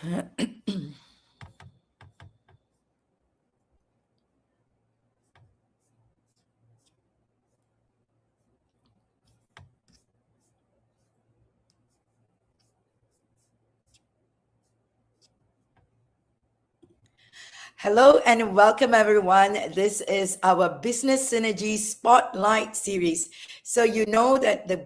Hello and welcome everyone. This is our Business Synergy Spotlight series. So you know that the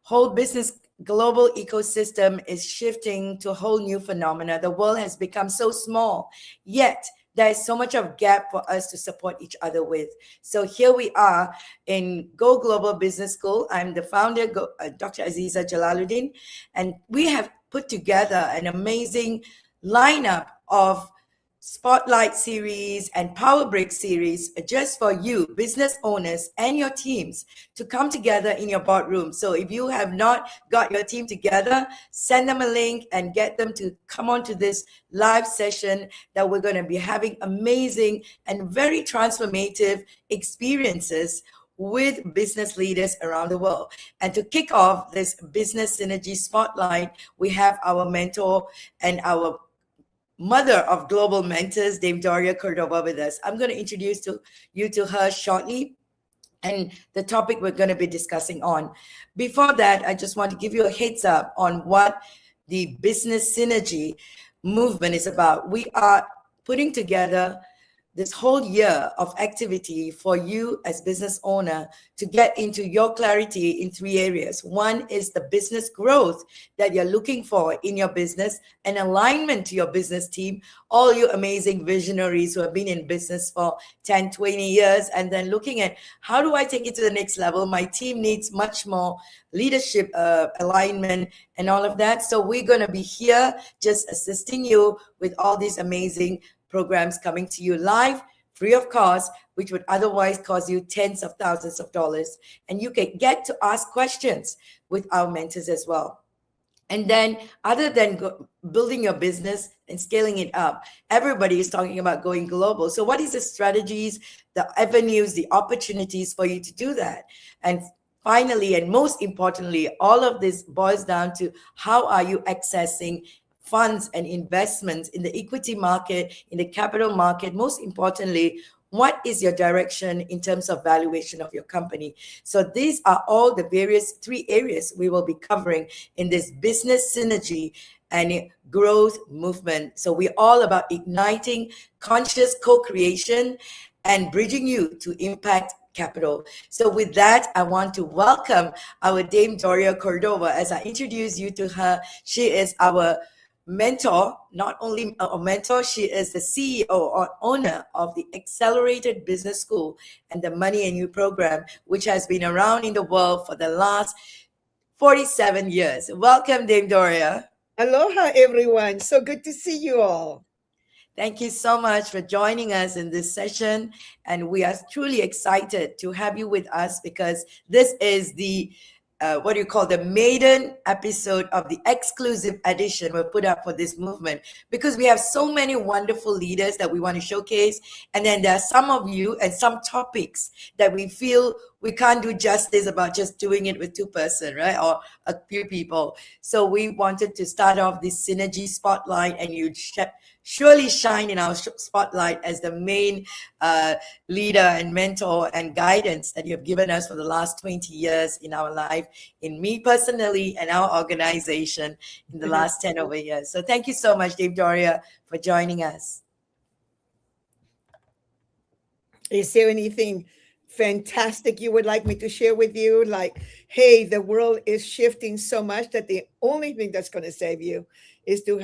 whole business global ecosystem is shifting to a whole new phenomena. The world has become so small, yet there is so much of gap for us to support each other with. So here we are in Go Global Business School. I'm the founder, Dr. Azeeza Jalaludeen, and we have put together an amazing lineup of Spotlight series and Power Break series just for you, business owners and your teams to come together in your boardroom. So if you have not got your team together, send them a link and get them to come on to this live session that we're going to be having amazing and very transformative experiences with business leaders around the world. And to kick off this Business Synergy Spotlight, we have our mentor and our mother of global mentors, Dame Doria Cordova, with us. I'm going to introduce you to her shortly and the topic we're going to be discussing on. Before that, I just want to give you a heads up on what the Business Synergy movement is about. We are putting together this whole year of activity for you as business owner to get into your clarity in 3 areas. One is the business growth that you're looking for in your business, an alignment to your business team, all you amazing visionaries who have been in business for 10, 20 years, and then looking at how do I take it to the next level? My team needs much more leadership alignment and all of that. So we're going to be here just assisting you with all these amazing programs coming to you live, free of cost, which would otherwise cost you tens of thousands of dollars. And you can get to ask questions with our mentors as well. And then other than building your business and scaling it up, everybody is talking about going global. So what is the strategies, the avenues, the opportunities for you to do that? And finally, and most importantly, all of this boils down to how are you accessing funds and investments in the equity market, in the capital market. Most importantly, what is your direction in terms of valuation of your company? So these are all the various 3 areas we will be covering in this Business Synergy and Growth Movement. So we're all about igniting conscious co-creation and bridging you to impact capital. So with that, I want to welcome our Dame Doria Cordova. As I introduce you to her, she is our mentor, not only a mentor, she is the CEO or owner of the Excellerated Business School and the Money and You program, which has been around in the world for the last 47 years. Welcome, Dame Doria. Aloha, everyone. So good to see you all. Thank you so much for joining us in this session. And we are truly excited to have you with us because this is the the maiden episode of the exclusive edition we put up for this movement, because we have so many wonderful leaders that we want to showcase. And then there are some of you and some topics that we feel we can't do justice about just doing it with 2 person, right? Or a few people. So we wanted to start off this synergy spotlight, and you surely shine in our spotlight as the main leader and mentor and guidance that you have given us for the last 20 years in our life, in me personally and our organization in the last 10 over years. So thank you so much, Dame Doria, for joining us. Is there anything fantastic you would like me to share with you? Like, hey, the world is shifting so much that the only thing that's going to save you is to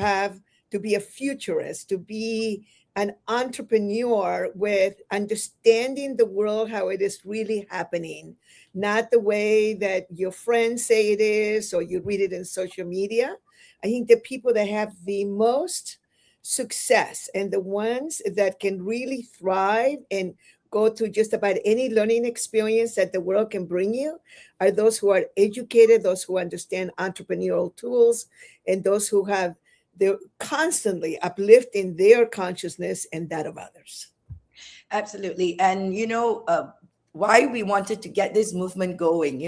be a futurist, to be an entrepreneur with understanding the world, how it is really happening, not the way that your friends say it is or you read it in social media. I think the people that have the most success and the ones that can really thrive and go to just about any learning experience that the world can bring you are those who are educated, those who understand entrepreneurial tools, and those who they're constantly uplifting their consciousness and that of others. Absolutely. And why we wanted to get this movement going,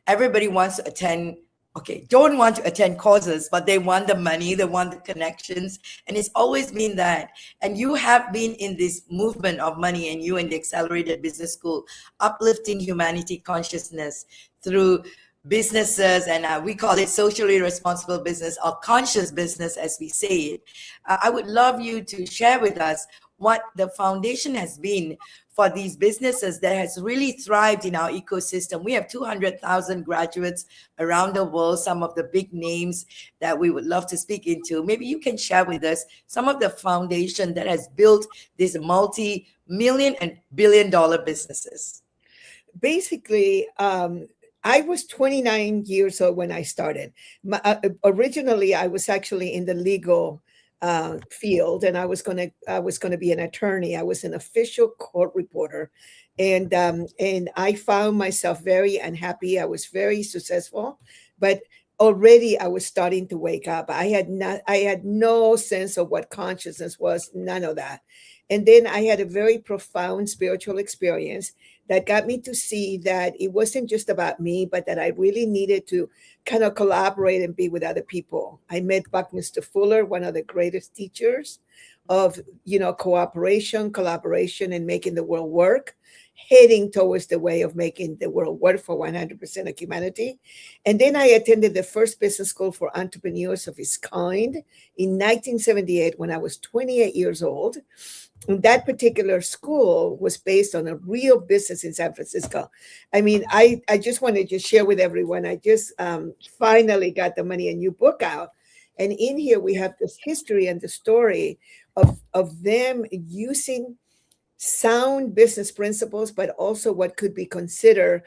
everybody wants to attend okay, don't want to attend courses, but they want the money, they want the connections. And it's always been that. And you have been in this movement of money, and you in the Accelerated Business School, uplifting humanity consciousness through businesses, and we call it socially responsible business or conscious business as we say it. I would love you to share with us what the foundation has been for these businesses that has really thrived in our ecosystem. We have 200,000 graduates around the world, some of the big names that we would love to speak into. Maybe you can share with us some of the foundation that has built these multi-million and billion-dollar businesses. Basically, I was 29 years old when I started. Originally, I was actually in the legal field, and I was gonna be an attorney. I was an official court reporter, and I found myself very unhappy. I was very successful, but already I was starting to wake up. I had no sense of what consciousness was, none of that. And then I had a very profound spiritual experience that got me to see that it wasn't just about me, but that I really needed to kind of collaborate and be with other people. I met Buckminster Fuller, one of the greatest teachers of, cooperation, collaboration, and making the world work, heading towards the way of making the world work for 100% of humanity. And then I attended the first business school for entrepreneurs of its kind in 1978 when I was 28 years old. And that particular school was based on a real business in San Francisco. I mean, I just want to just share with everyone, I just finally got the Money and You book out. And in here, we have this history and the story of them using sound business principles, but also what could be considered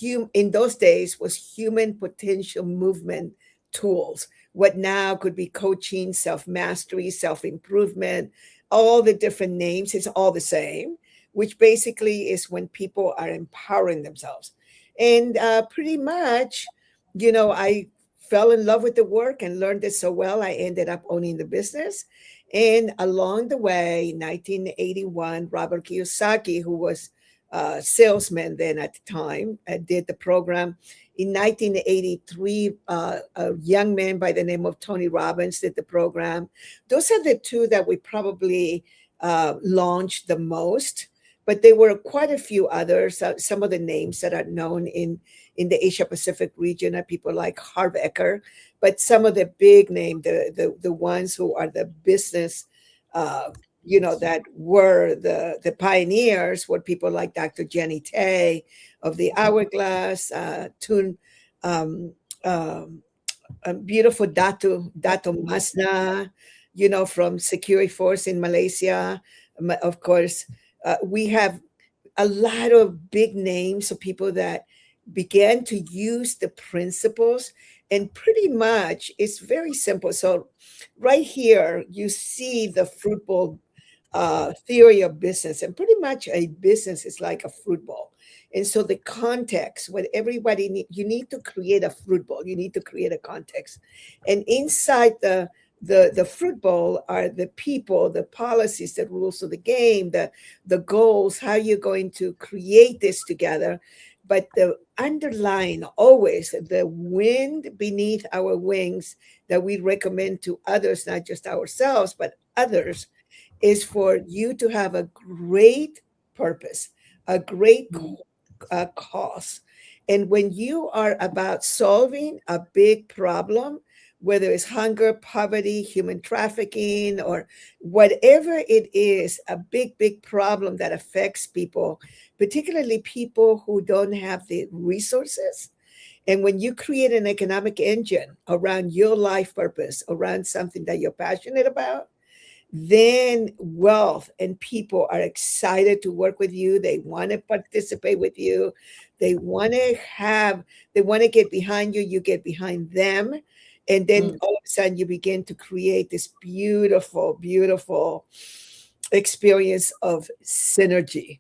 in those days was human potential movement tools. What now could be coaching, self-mastery, self-improvement, all the different names, it's all the same, which basically is when people are empowering themselves. And pretty much, I fell in love with the work and learned it so well, I ended up owning the business. And along the way, 1981, Robert Kiyosaki, who was a salesman then at the time, did the program. In 1983, a young man by the name of Tony Robbins did the program. Those are the two that we probably launched the most, but there were quite a few others. Some of the names that are known in the Asia Pacific region are people like Harv Eker, but some of the big name, the ones who are the business, that were the pioneers were people like Dr. Jenny Tay of the Hourglass, beautiful Dato Masna, from Security Force in Malaysia. Of course, we have a lot of big names of people that began to use the principles, and pretty much it's very simple. So right here, you see the fruit bowl theory of business, and pretty much a business is like a fruit bowl. And so the context, what everybody you need to create a fruit bowl, you need to create a context. And inside the fruit bowl are the people, the policies, the rules of the game, the goals, how you're going to create this together. But the underlying, always the wind beneath our wings that we recommend to others, not just ourselves, but others, is for you to have a great purpose, a great cause. And when you are about solving a big problem, whether it's hunger, poverty, human trafficking, or whatever it is, a big, big problem that affects people, particularly people who don't have the resources. And when you create an economic engine around your life purpose, around something that you're passionate about, then wealth and people are excited to work with you. They want to participate with you. They want to get behind you. You get behind them. And then all of a sudden you begin to create this beautiful, beautiful experience of synergy.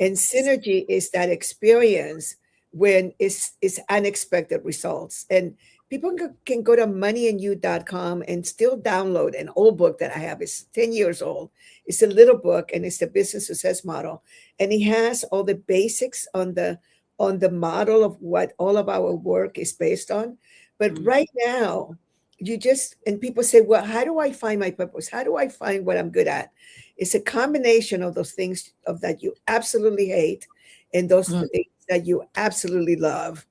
And synergy is that experience when it's unexpected results. And people can go to moneyandyou.com and still download an old book that I have. It's 10 years old. It's a little book, and it's the business success model. And it has all the basics on the model of what all of our work is based on. But Mm, right now, and people say, well, how do I find my purpose? How do I find what I'm good at? It's a combination of those things of that you absolutely hate and those mm, things that you absolutely love.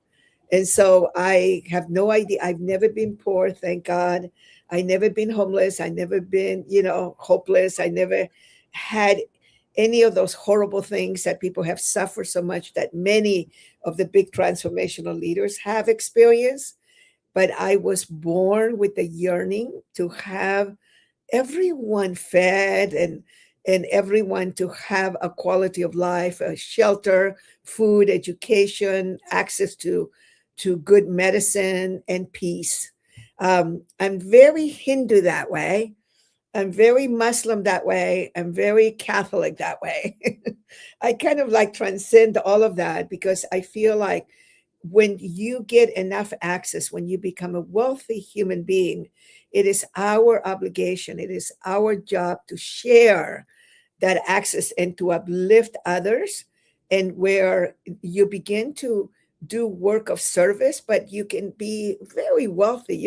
And so I have no idea. I've never been poor, thank God. I never been homeless. I never been, hopeless. I never had any of those horrible things that people have suffered so much that many of the big transformational leaders have experienced. But I was born with the yearning to have everyone fed and everyone to have a quality of life, a shelter, food, education, access to good medicine and peace. I'm very Hindu that way. I'm very Muslim that way. I'm very Catholic that way. I kind of like transcend all of that because I feel like when you get enough access, when you become a wealthy human being, it is our obligation, it is our job to share that access and to uplift others. And where you begin to do work of service, but you can be very wealthy.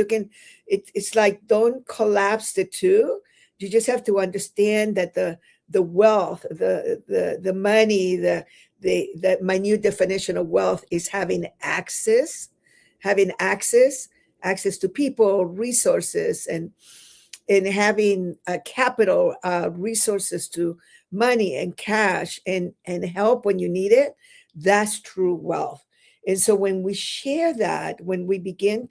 It's like don't collapse the two. You just have to understand that the wealth, the money, the minute definition of wealth is having access to people, resources, and having capital, resources to money and cash and help when you need it. That's true wealth. And so when we share that, when we begin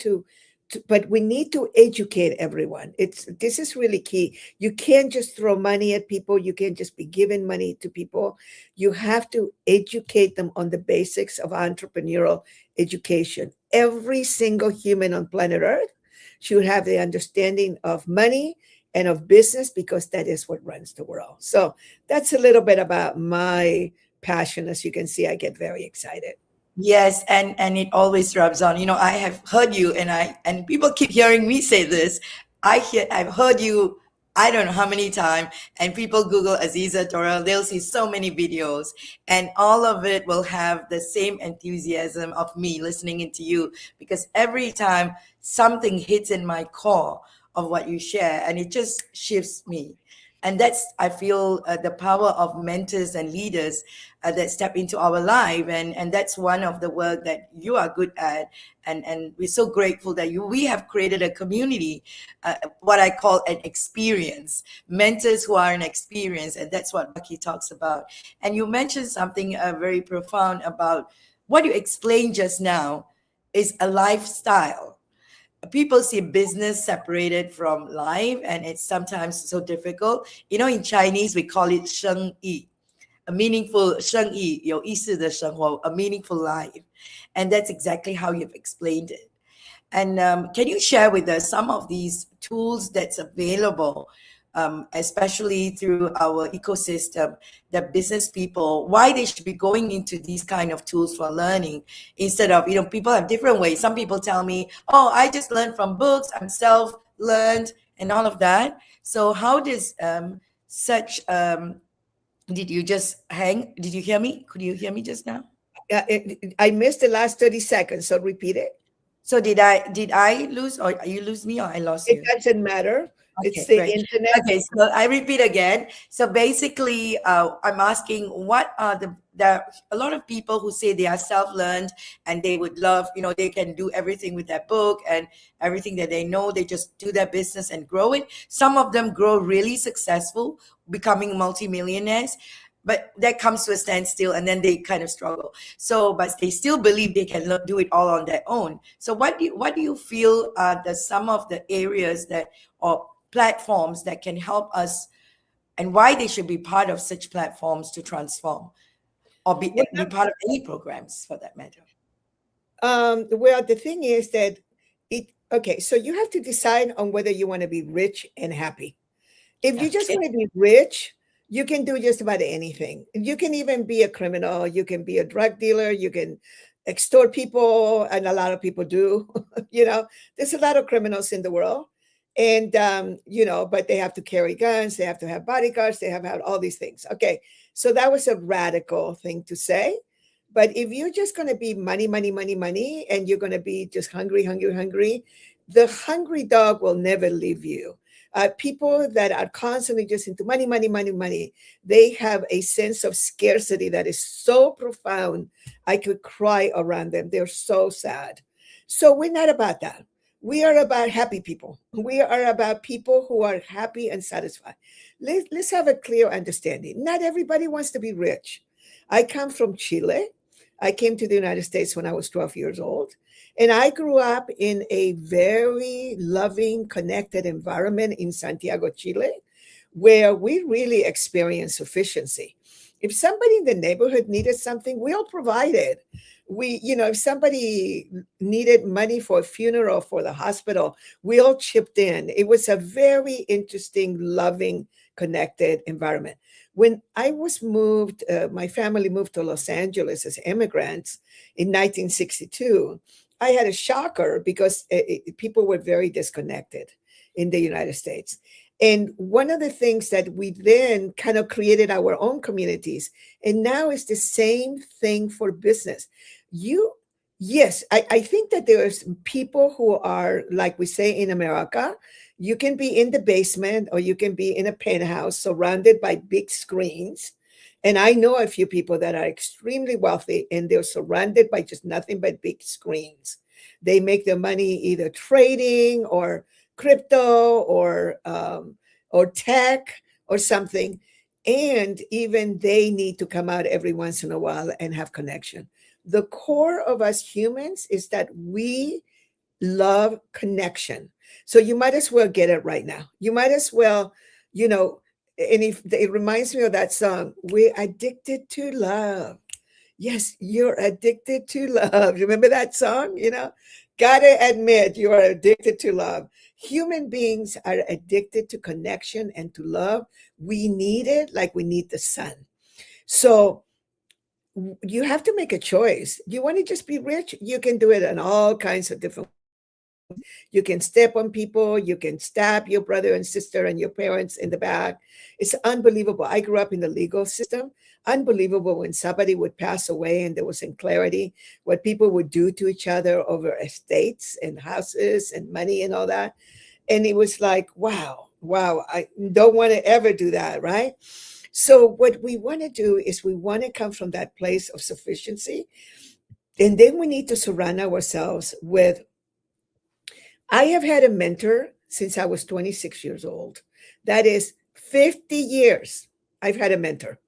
but we need to educate everyone. This is really key. You can't just throw money at people. You can't just be giving money to people. You have to educate them on the basics of entrepreneurial education. Every single human on planet Earth should have the understanding of money and of business because that is what runs the world. So that's a little bit about my passion. As you can see, I get very excited. yes, and it always rubs on. I have heard you, and people keep hearing me say this. I've heard you. I don't know how many times, and people Google Azeeza Doria, they'll see so many videos, and all of it will have the same enthusiasm of me listening into you because every time something hits in my core of what you share, and it just shifts me. And that's, I feel, the power of mentors and leaders that step into our life, and that's one of the work that you are good at, and we're so grateful that we have created a community, what I call an experience, mentors who are an experience, and that's what Bucky talks about. And you mentioned something very profound about what you explained just now is a lifestyle. People see business separated from life, and it's sometimes so difficult. In Chinese we call it 生意, a meaningful 生意, 有意思的生活, a meaningful life. And that's exactly how you've explained it. And can you share with us some of these tools that's available, especially through our ecosystem, that business people, why they should be going into these kind of tools for learning instead of, people have different ways. Some people tell me, oh, I just learned from books, I'm self-learned and all of that. So how does such, did you just hang? Did you hear me? Could you hear me just now? I missed the last 30 seconds, so repeat it. So did I lose, or you lose me, or I lost It you? doesn't matter. It's Okay, the great. internet. Okay, so I repeat again. So basically, I'm asking what are there are a lot of people who say they are self-learned and they would love, they can do everything with their book and everything that they know, they just do their business and grow it. Some of them grow really successful, becoming multimillionaires, but that comes to a standstill and then they kind of struggle. So, but they still believe they can do it all on their own. So what do you feel are some of the areas that, or platforms that can help us, and why they should be part of such platforms to transform, or be part of any programs for that matter? Well, the thing is that okay, so you have to decide on whether you want to be rich and happy. If you just Okay. want to be rich, you can do just about anything. You can even be a criminal, you can be a drug dealer, you can extort people, and a lot of people do. There's a lot of criminals in the world. And but they have to carry guns, they have to have bodyguards, they have all these things. Okay, so that was a radical thing to say. But if you're just going to be money, money, money, money, and you're going to be just hungry, hungry, hungry, the hungry dog will never leave you. People that are constantly just into money, money, money, money, they have a sense of scarcity that is so profound. I could cry around them. They're so sad. So we're not about that. We are about happy people. We are about people who are happy and satisfied. Let's have a clear understanding. Not everybody wants to be rich. I come from Chile. I came to the United States when I was 12 years old. And I grew up in a very loving, connected environment in Santiago, Chile, where we really experienced sufficiency. If somebody in the neighborhood needed something, we all provided. If somebody needed money for a funeral, for the hospital, we all chipped in. It was a very interesting, loving, connected environment. When I was moved, my family moved to Los Angeles as immigrants in 1962. I had a shocker because people were very disconnected in the United States. And one of the things that we then kind of created our own communities, and now it's the same thing for business. Yes, I think that there's people who are, like we say in America, you can be in the basement or you can be in a penthouse surrounded by big screens. And I know a few people that are extremely wealthy and they're surrounded by just nothing but big screens. They make their money either trading or crypto or tech or something. And even they need to come out every once in a while and have connection. The core of us humans is that we love connection. So you might as well get it right now. You might as well, and if it reminds me of that song, we're addicted to love. Yes, you're addicted to love. Remember that song? Gotta admit, you are addicted to love. Human beings are addicted to connection and to love. We need it like we need the sun. So you have to make a choice. You want to just be rich? You can do it in all kinds of different. You can step on people. You can stab your brother and sister and your parents in the back. It's unbelievable. I grew up in the legal system. Unbelievable when somebody would pass away and there was clarity, what people would do to each other over estates and houses and money and all that. And it was like, wow, I don't want to ever do that, right? So what we want to do is we want to come from that place of sufficiency. And then we need to surround ourselves with. I have had a mentor since I was 26 years old. That is 50 years. I've had a mentor.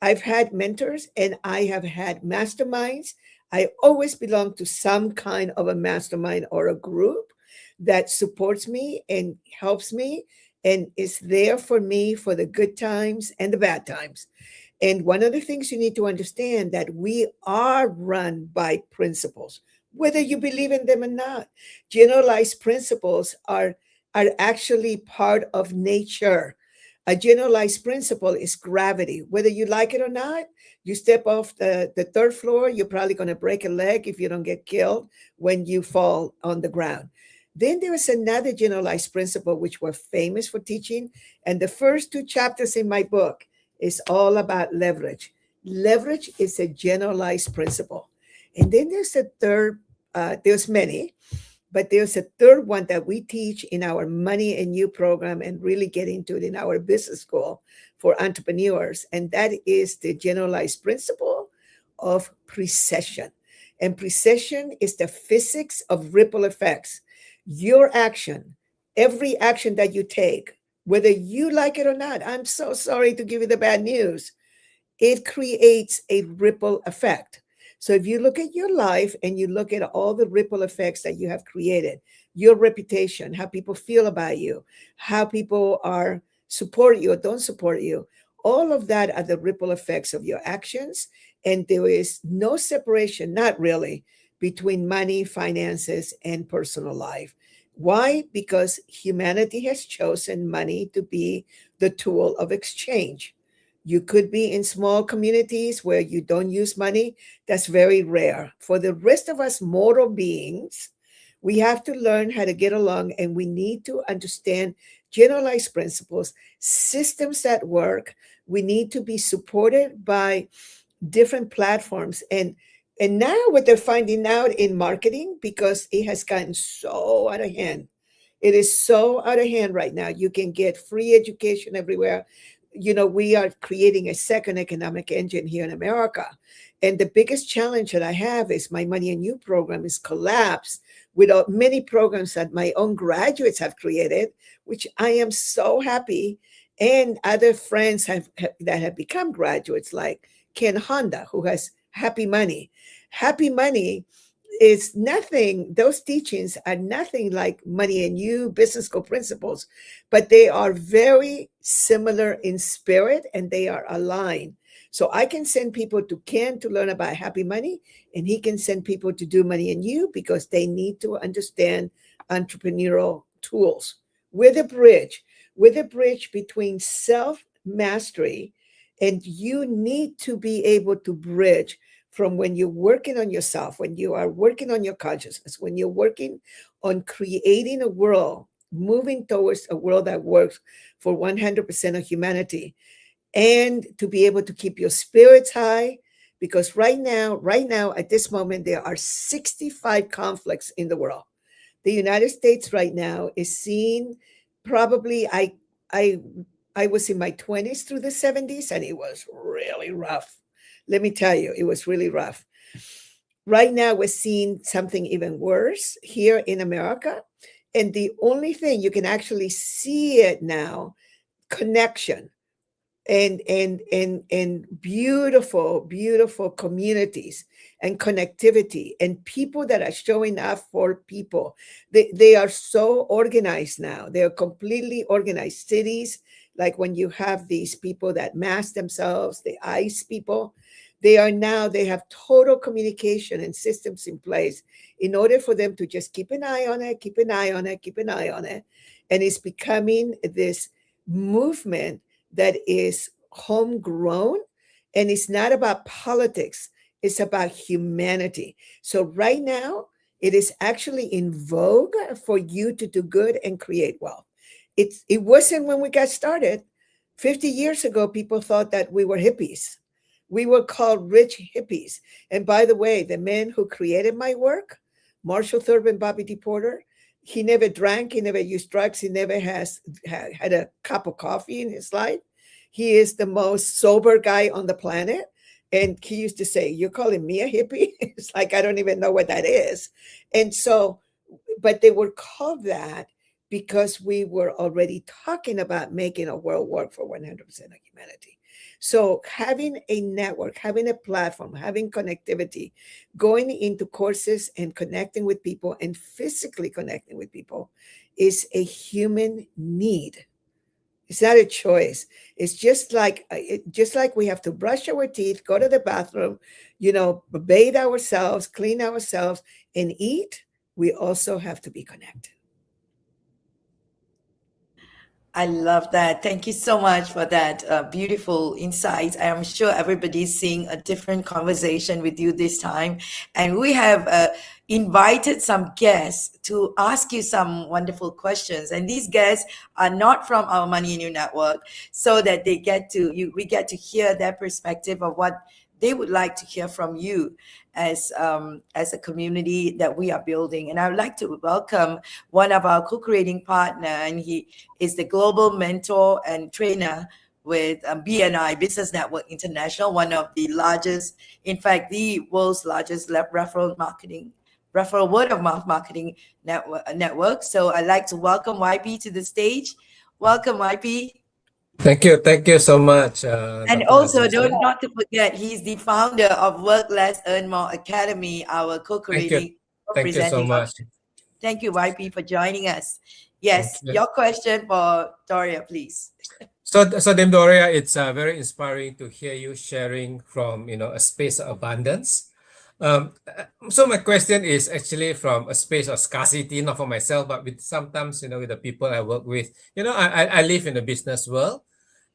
I've had mentors and I have had masterminds. I always belong to some kind of a mastermind or a group that supports me and helps me and is there for me for the good times and the bad times. And one of the things you need to understand that we are run by principles, whether you believe in them or not. Generalized principles are actually part of nature. A generalized principle is gravity. Whether you like it or not, you step off the third floor, you're probably going to break a leg if you don't get killed when you fall on the ground. Then there is another generalized principle, which we're famous for teaching. And the first two chapters in my book is all about leverage. Leverage is a generalized principle. And then there's a third, there's many, but there's a third one that we teach in our Money and You program and really get into it in our business school for entrepreneurs. And that is the generalized principle of precession. And precession is the physics of ripple effects. Your action, every action that you take, whether you like it or not, I'm so sorry to give you the bad news, it creates a ripple effect. So if you look at your life and you look at all the ripple effects that you have created, your reputation, how people feel about you, how people are support you or don't support you, all of that are the ripple effects of your actions. And there is no separation, not really, between money, finances, and personal life. Why? Because humanity has chosen money to be the tool of exchange. You could be in small communities where you don't use money. That's very rare. For the rest of us mortal beings, we have to learn how to get along and we need to understand generalized principles, systems that work. We need to be supported by different platforms. And now what they're finding out in marketing, because it has gotten so out of hand, it is so out of hand right now. You can get free education everywhere. We are creating a second economic engine here in America. And the biggest challenge that I have is my Money and You program is collapsed with many programs that my own graduates have created, which I am so happy. And other friends that have become graduates, like Ken Honda, who has Happy Money. Happy Money is nothing, those teachings are nothing like Money and You business school principles, but they are very similar in spirit and they are aligned. So I can send people to Ken to learn about Happy Money, and he can send people to do Money and You because they need to understand entrepreneurial tools with a bridge between self mastery, and you need to be able to bridge from when you're working on yourself, when you are working on your consciousness, when you're working on creating a world, moving towards a world that works for 100% of humanity, and to be able to keep your spirits high. Because right now, at this moment, there are 65 conflicts in the world. The United States right now is seeing probably, I was in my 20s through the 70s, and it was really rough. Let me tell you, it was really rough. Right now, we're seeing something even worse here in America. And the only thing you can actually see it now, connection and beautiful communities and connectivity and people that are showing up for people. They are so organized now. They are completely organized cities. Like when you have these people that mask themselves, the ICE people, they have total communication and systems in place in order for them to just keep an eye on it. And it's becoming this movement that is homegrown, and it's not about politics, it's about humanity. So right now, it is actually in vogue for you to do good and create wealth. It wasn't when we got started. 50 years ago, people thought that we were hippies. We were called rich hippies. And by the way, the men who created my work, Marshall Thurber, Bobby D. Porter, he never drank, he never used drugs, he never had a cup of coffee in his life. He is the most sober guy on the planet. And he used to say, "You're calling me a hippie?" It's like, I don't even know what that is. And so, but they were called that because we were already talking about making a world work for 100% of humanity. So having a network, having a platform, having connectivity, going into courses and connecting with people and physically connecting with people is a human need. It's not a choice. It's just like we have to brush our teeth, go to the bathroom, bathe ourselves, clean ourselves, and eat. We also have to be connected. I love that. Thank you so much for that beautiful insights. I am sure everybody's seeing a different conversation with you this time. And we have invited some guests to ask you some wonderful questions. And these guests are not from our Money and You network, so that we get to hear their perspective of what they would like to hear from you as a community that we are building. And I would like to welcome one of our co-creating partner, and he is the global mentor and trainer with BNI, Business Network International, one of the largest, in fact, the world's largest referral word of mouth marketing network. So I'd like to welcome YP to the stage. Welcome, YP. Thank you so much. And Dr. also, Azeeza. not to forget, he's the founder of Work Less, Earn More Academy, our co-creating, Thank you so much. Thank you, YP, for joining us. Yes, you. your question for Doria, please. So Dame Doria, it's very inspiring to hear you sharing from a space of abundance. So my question is actually from a space of scarcity, not for myself, but with sometimes with the people I work with. I live in the business world,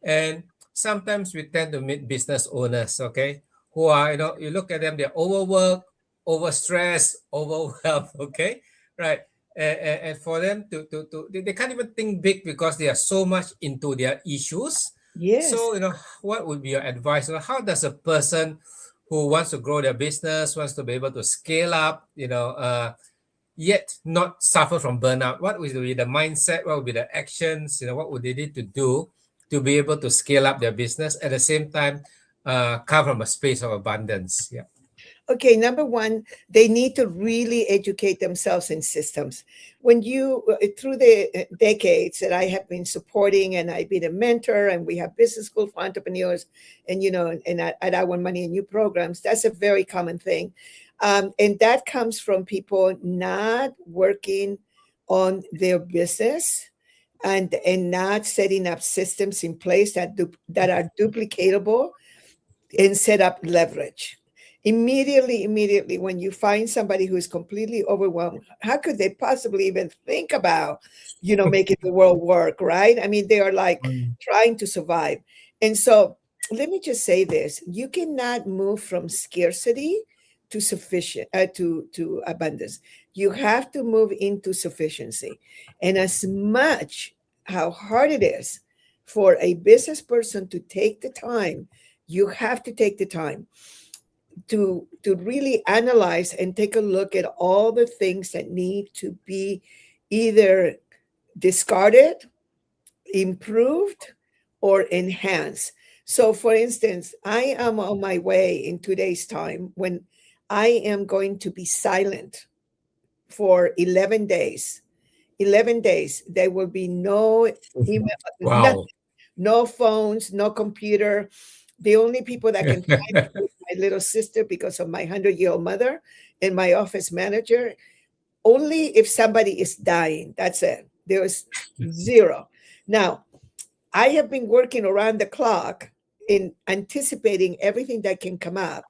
and sometimes we tend to meet business owners, okay, who are you look at them, they're overworked, overstressed, overwhelmed, okay, right? And for them to they can't even think big because they are so much into their issues Yes. So, what would be your advice? How does a person who wants to grow their business, wants to be able to scale up, yet not suffer from burnout? What would be the mindset? What would be the actions? What would they need to do to be able to scale up their business at the same time, come from a space of abundance? Yeah. Okay, number one, they need to really educate themselves in systems. When you, through the decades that I have been supporting, and I've been a mentor, and we have business school for entrepreneurs, and and at our Money and You programs, that's a very common thing, and that comes from people not working on their business and not setting up systems in place that are duplicatable and set up leverage. Immediately when you find somebody who is completely overwhelmed, how could they possibly even think about making the world work, right? I mean, they are like trying to survive. And so let me just say this: you cannot move from scarcity to sufficient to abundance. You have to move into sufficiency. And as much how hard it is for a business person to take the time, you have to take the time to really analyze and take a look at all the things that need to be either discarded, improved, or enhanced. So for instance, I am on my way in 2 days time when I am going to be silent for 11 days. 11 days there will be no email, nothing, Wow. no phones, no computer. The only people that can find me is my little sister because of my 100-year-old mother and my office manager. Only if somebody is dying. That's it. There is zero. Now, I have been working around the clock in anticipating everything that can come up,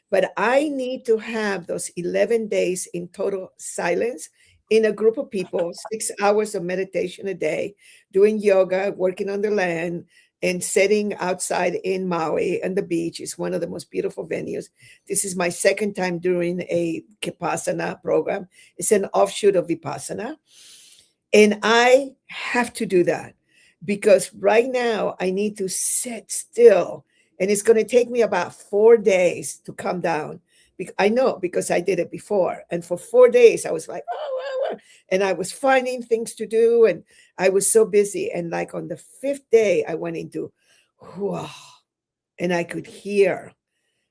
but I need to have those 11 days in total silence in a group of people, 6 hours of meditation a day, doing yoga, working on the land, and sitting outside in Maui and the beach. Is one of the most beautiful venues. This is my second time doing a Vipassana program. It's an offshoot of Vipassana. And I have to do that because right now I need to sit still. And it's going to take me about 4 days to come down. I know because I did it before. And for 4 days, I was like, and I was finding things to do. And I was so busy. And like on the 5th day, I went into, whoa, and I could hear.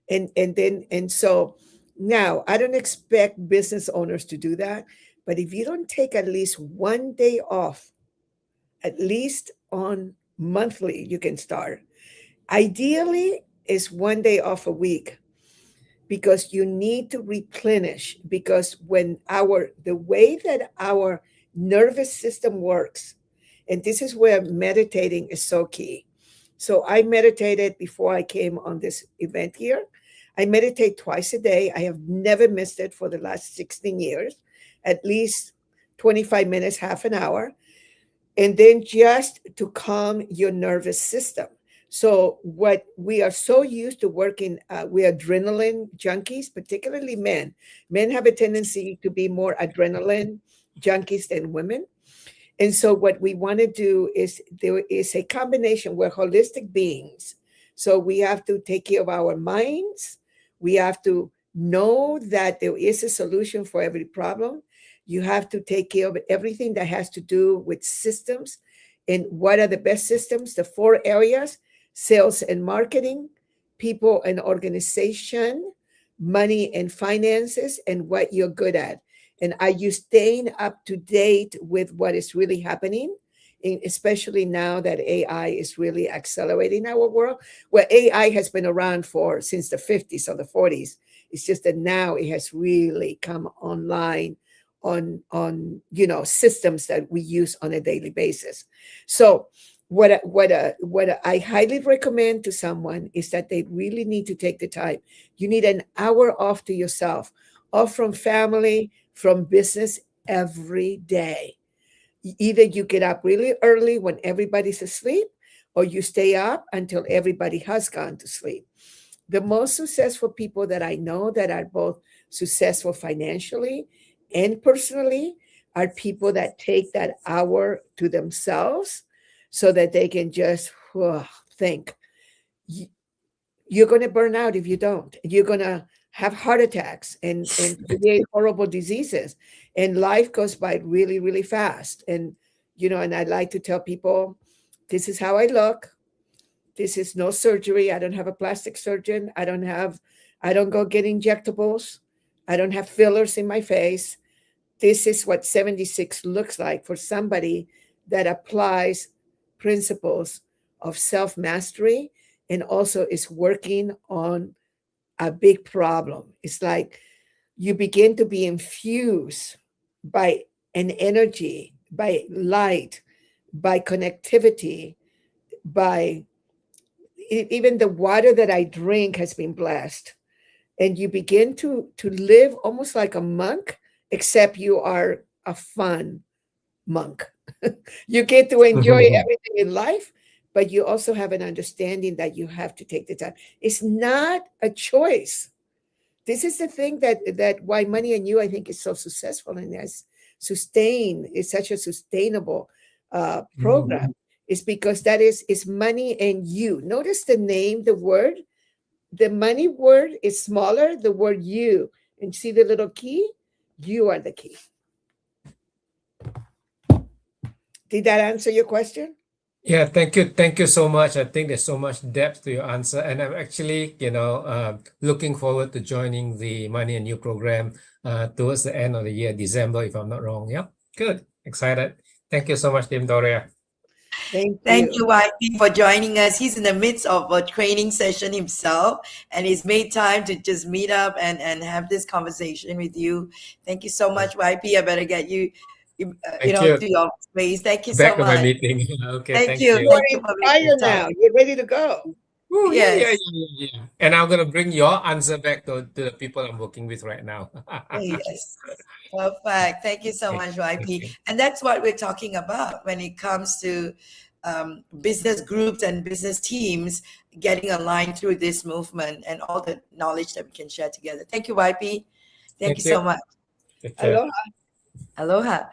And so now I don't expect business owners to do that. But if you don't take at least 1 day off, at least on monthly, you can start. Ideally, is 1 day off a week because you need to replenish. Because when the way that our nervous system works, and this is where meditating is so key. So I meditated before I came on this event here. I meditate twice a day. I have never missed it for the last 16 years, at least 25 minutes, half an hour. And then just to calm your nervous system. So what we are so used to working, we adrenaline junkies, particularly men. Men have a tendency to be more adrenaline junkies than women. And so what we want to do is there is a combination. We're holistic beings. So we have to take care of our minds. We have to know that there is a solution for every problem. You have to take care of everything that has to do with systems. And what are the best systems? The 4 areas: sales and marketing, people and organization, money and finances, and what you're good at. And are you staying up to date with what is really happening? Especially now that AI is really accelerating our world, where AI has been around since the 50s or the 40s. It's just that now it has really come online on systems that we use on a daily basis. So what I highly recommend to someone is that they really need to take the time. You need an hour off to yourself, off from family, from business every day. Either you get up really early when everybody's asleep, or you stay up until everybody has gone to sleep. The most successful people that I know that are both successful financially and personally are people that take that hour to themselves so that they can just think. You're going to burn out if you don't. You're going to have heart attacks and create horrible diseases. And life goes by really, really fast. And, and I like to tell people, this is how I look. This is no surgery. I don't have a plastic surgeon. I don't go get injectables. I don't have fillers in my face. This is what 76 looks like for somebody that applies principles of self-mastery and also is working on a big problem. It's like you begin to be infused by an energy, by light, by connectivity, by even the water that I drink has been blessed. And you begin to live almost like a monk, except you are a fun monk. You get to enjoy everything in life, but you also have an understanding that you have to take the time. It's not a choice. This is the thing that why Money and You, I think, is so successful and is such a sustainable program. Is because that is money and you. Notice the name, the word. The money word is smaller, the word you. And see the little key? You are the key. Did that answer your question? Yeah, thank you. Thank you so much. I think there's so much depth to your answer. And I'm actually, looking forward to joining the Money and You program towards the end of the year, December, if I'm not wrong. Yeah, good. Excited. Thank you so much, Team Doria. Thank you, YP, for joining us. He's in the midst of a training session himself, and he's made time to just meet up and have this conversation with you. Thank you so much, YP. I better get you, to your space. Thank you so Back to my much. meeting. Okay, Thank you. You're Thank you for making fire time. now. You're ready to go. Ooh, Yes. yeah. And I'm gonna bring your answer back to the people I'm working with right now. Yes. Perfect. Thank you so much, YP. And that's what we're talking about when it comes to business groups and business teams getting aligned through this movement and all the knowledge that we can share together. Thank you, YP. Thank you so much. Aloha. Aloha.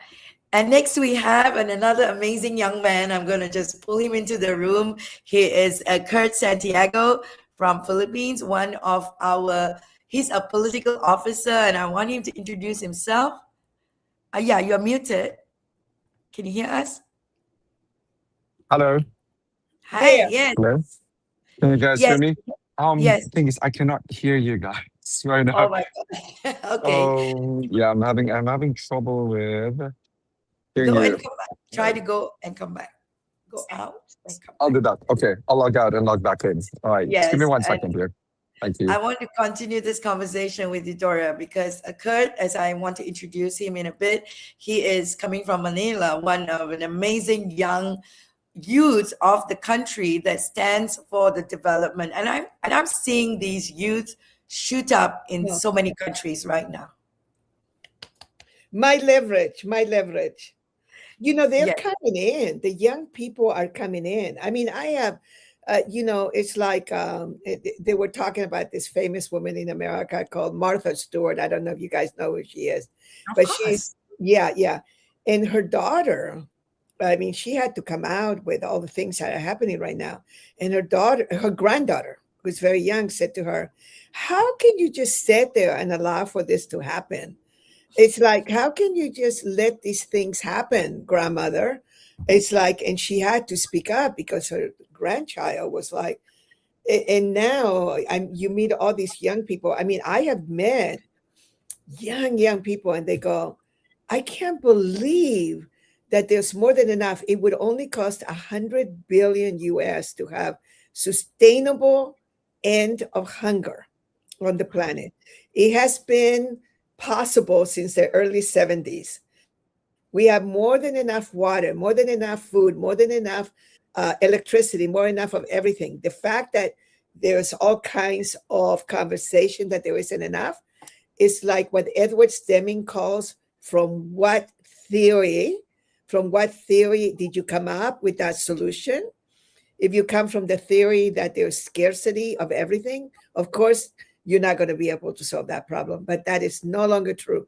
And next we have another amazing young man. I'm going to just pull him into the room. He is Kurt Santiago from Philippines, he's a political officer, and I want him to introduce himself. Yeah, you're muted. Can you hear us? Hello. Hi, Yeah. yes. Hello. Can you guys hear me? Yes. The thing is, I cannot hear you guys right now. Oh my God. Okay. Yeah, I'm having trouble with hearing Go you. and come back. Try to go and come back. Go out and come I'll back. do that. Okay, I'll log out and log back in. All right. Just give me Yes, 1 and second here. Thank you. I want to continue this conversation with you, Doria, because Kurt, as I want to introduce him in a bit, he is coming from Manila, one of an amazing young youth of the country that stands for the development. And I'm seeing these youth shoot up in so many countries right now. My leverage. They're Yes. coming in. The young people are coming in. I mean, I have, it's like they were talking about this famous woman in America called Martha Stewart. I don't know if you guys know who she is, but she's, yeah. And her daughter, I mean, she had to come out with all the things that are happening right now. And her granddaughter, who's very young, said to her, "How can you just sit there and allow for this to happen? It's like, how can you just let these things happen, grandmother?" It's like, and she had to speak up because her grandchild was like, and now you meet all these young people. I mean, I have met young people, and they go, "I can't believe that there's more than enough. It would only cost 100 billion US to have sustainable end of hunger on the planet. It has been possible since the early 70s. We have more than enough water, more than enough food, more than enough electricity, more enough of everything. The fact that there's all kinds of conversation that there isn't enough is like what Edward Deming calls from what theory did you come up with that solution? If you come from the theory that there's scarcity of everything, of course, you're not going to be able to solve that problem. But that is no longer true.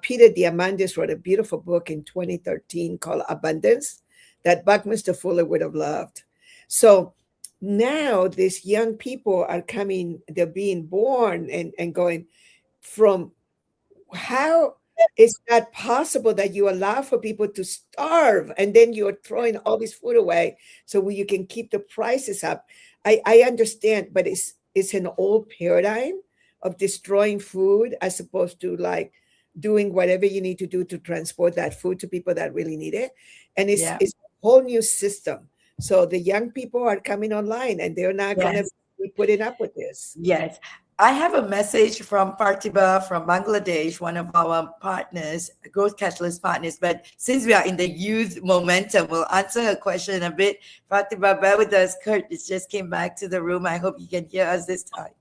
Peter Diamandis wrote a beautiful book in 2013 called Abundance that Buckminster Fuller would have loved. So now these young people are coming, they're being born and going from, how is that possible that you allow for people to starve and then you're throwing all this food away so you can keep the prices up? I understand, but it's an old paradigm of destroying food as opposed to like doing whatever you need to do to transport that food to people that really need it. And it's Yeah. a whole new system. So the young people are coming online and they're not going to Yes. be putting up with this. Yes. I have a message from Parthiba from Bangladesh, one of our partners, growth catalyst partners. But since we are in the youth momentum, we'll answer her question in a bit. Parthiba, bear with us. Kurt just came back to the room. I hope you can hear us this time.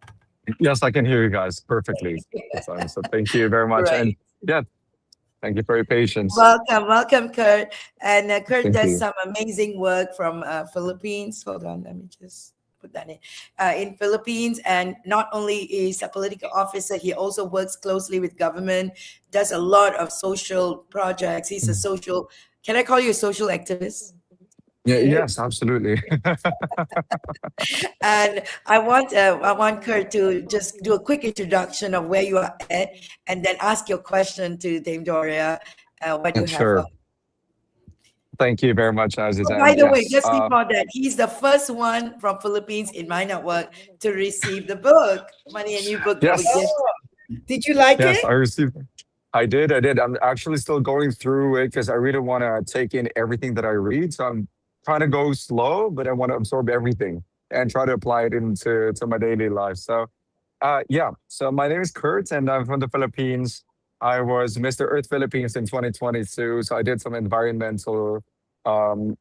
Yes, I can hear you guys perfectly. So thank you very much. Right. And yeah, thank you for your patience. Welcome, Kurt. And Kurt Thank does you. some amazing work from Philippines. Hold on, let me just put that in Philippines. And not only is a political officer, he also works closely with government, does a lot of social projects. He's a social, can I call you a social activist? Yeah, yes, absolutely. And I want Kurt to just do a quick introduction of where you are at, and then ask your question to Dame Doria. What you have. Sure. Thank you very much, Azeeza. By the way, Yes, just before that, he's the first one from Philippines in my network to receive the book, Money and You book. That we yes, give. Did you like yes, it? I received. I did. I'm actually still going through it because I really want to take in everything that I read. So I'm trying to go slow, but I want to absorb everything and try to apply it into my daily life. So, yeah. So my name is Kurt, and I'm from the Philippines. I was Mr. Earth Philippines in 2022. So I did some environmental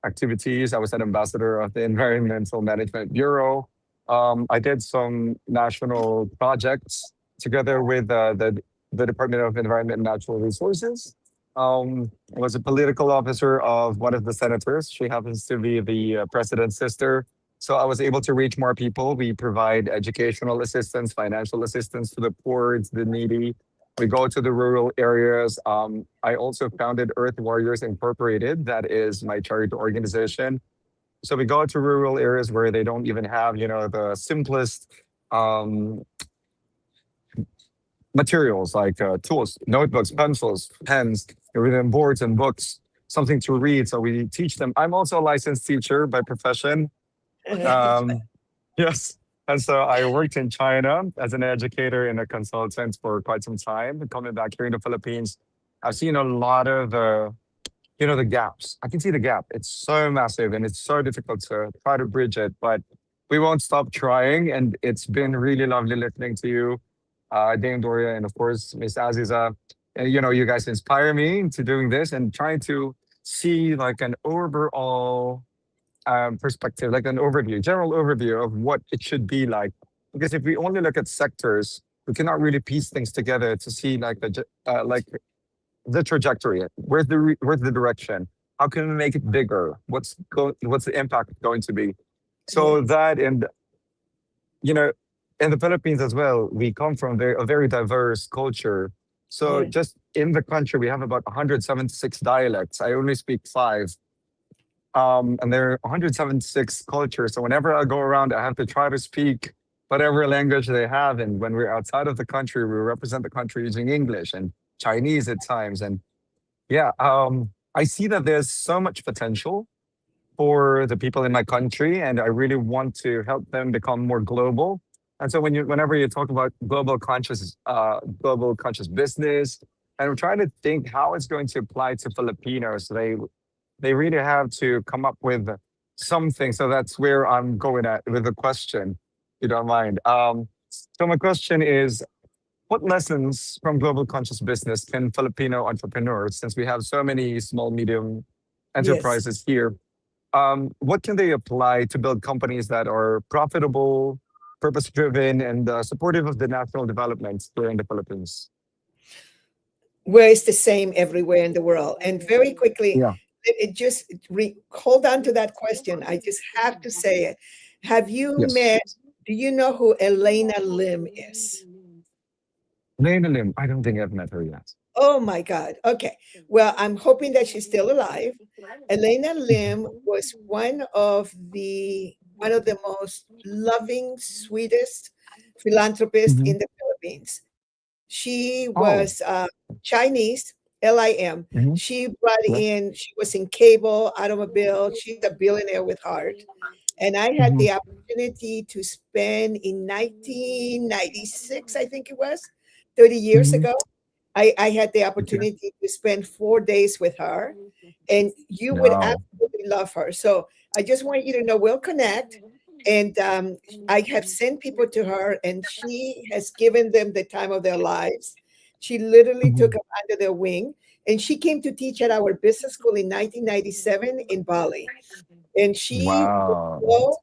activities. I was an ambassador of the Environmental Management Bureau. I did some national projects together with the Department of Environment and Natural Resources. I was a political officer of one of the senators. She happens to be the president's sister. So I was able to reach more people. We provide educational assistance, financial assistance to the poor, to the needy. We go to the rural areas. I also founded Earth Warriors Incorporated. That is my charity organization. So we go to rural areas where they don't even have, the simplest materials like tools, notebooks, pencils, pens, even boards and books, something to read. So we teach them. I'm also a licensed teacher by profession. Yes. And so I worked in China as an educator and a consultant for quite some time. Coming back here in the Philippines, I've seen a lot of the gaps. I can see the gap. It's so massive and it's so difficult to try to bridge it, but we won't stop trying. And it's been really lovely listening to you, Dame Doria, and of course, Miss Aziza. And, you guys inspire me into doing this and trying to see like an overall perspective, like an overview, general overview of what it should be like. Because if we only look at sectors, we cannot really piece things together to see like the trajectory. Where's the direction? How can we make it bigger? What's the impact going to be? So that, and in the Philippines as well, we come from a very diverse culture. So just in the country, we have about 176 dialects. I only speak 5. And there are 176 cultures. So whenever I go around, I have to try to speak whatever language they have. And when we're outside of the country, we represent the country using English and Chinese at times. And yeah, I see that there's so much potential for the people in my country, and I really want to help them become more global. And so whenever you talk about global conscious business, and I'm trying to think how it's going to apply to Filipinos, they really have to come up with something. So that's where I'm going at with the question, if you don't mind. So my question is, what lessons from global conscious business can Filipino entrepreneurs, since we have so many small, medium enterprises here, what can they apply to build companies that are profitable, purpose-driven, and supportive of the national development here in the Philippines? Where it's the same everywhere in the world. And very quickly, hold on to that question. I just have to say it. Have you met, do you know who Elena Lim is? Elena Lim, I don't think I've met her yet. Oh my God. Okay. Well, I'm hoping that she's still alive. Elena Lim was one of the one of the most loving, sweetest philanthropists in the Philippines. She was Chinese, LIM. Mhm. She brought Yeah. in, she was in cable, automobile. She's a billionaire with heart. And I had the opportunity to spend in 1996, I think it was, 30 years ago. I had the opportunity to spend 4 days with her, and you would Wow. absolutely love her. So I just want you to know we'll connect. And I have sent people to her, and she has given them the time of their lives. She literally took them under their wing, and she came to teach at our business school in 1997 in Bali. And she would Wow. go,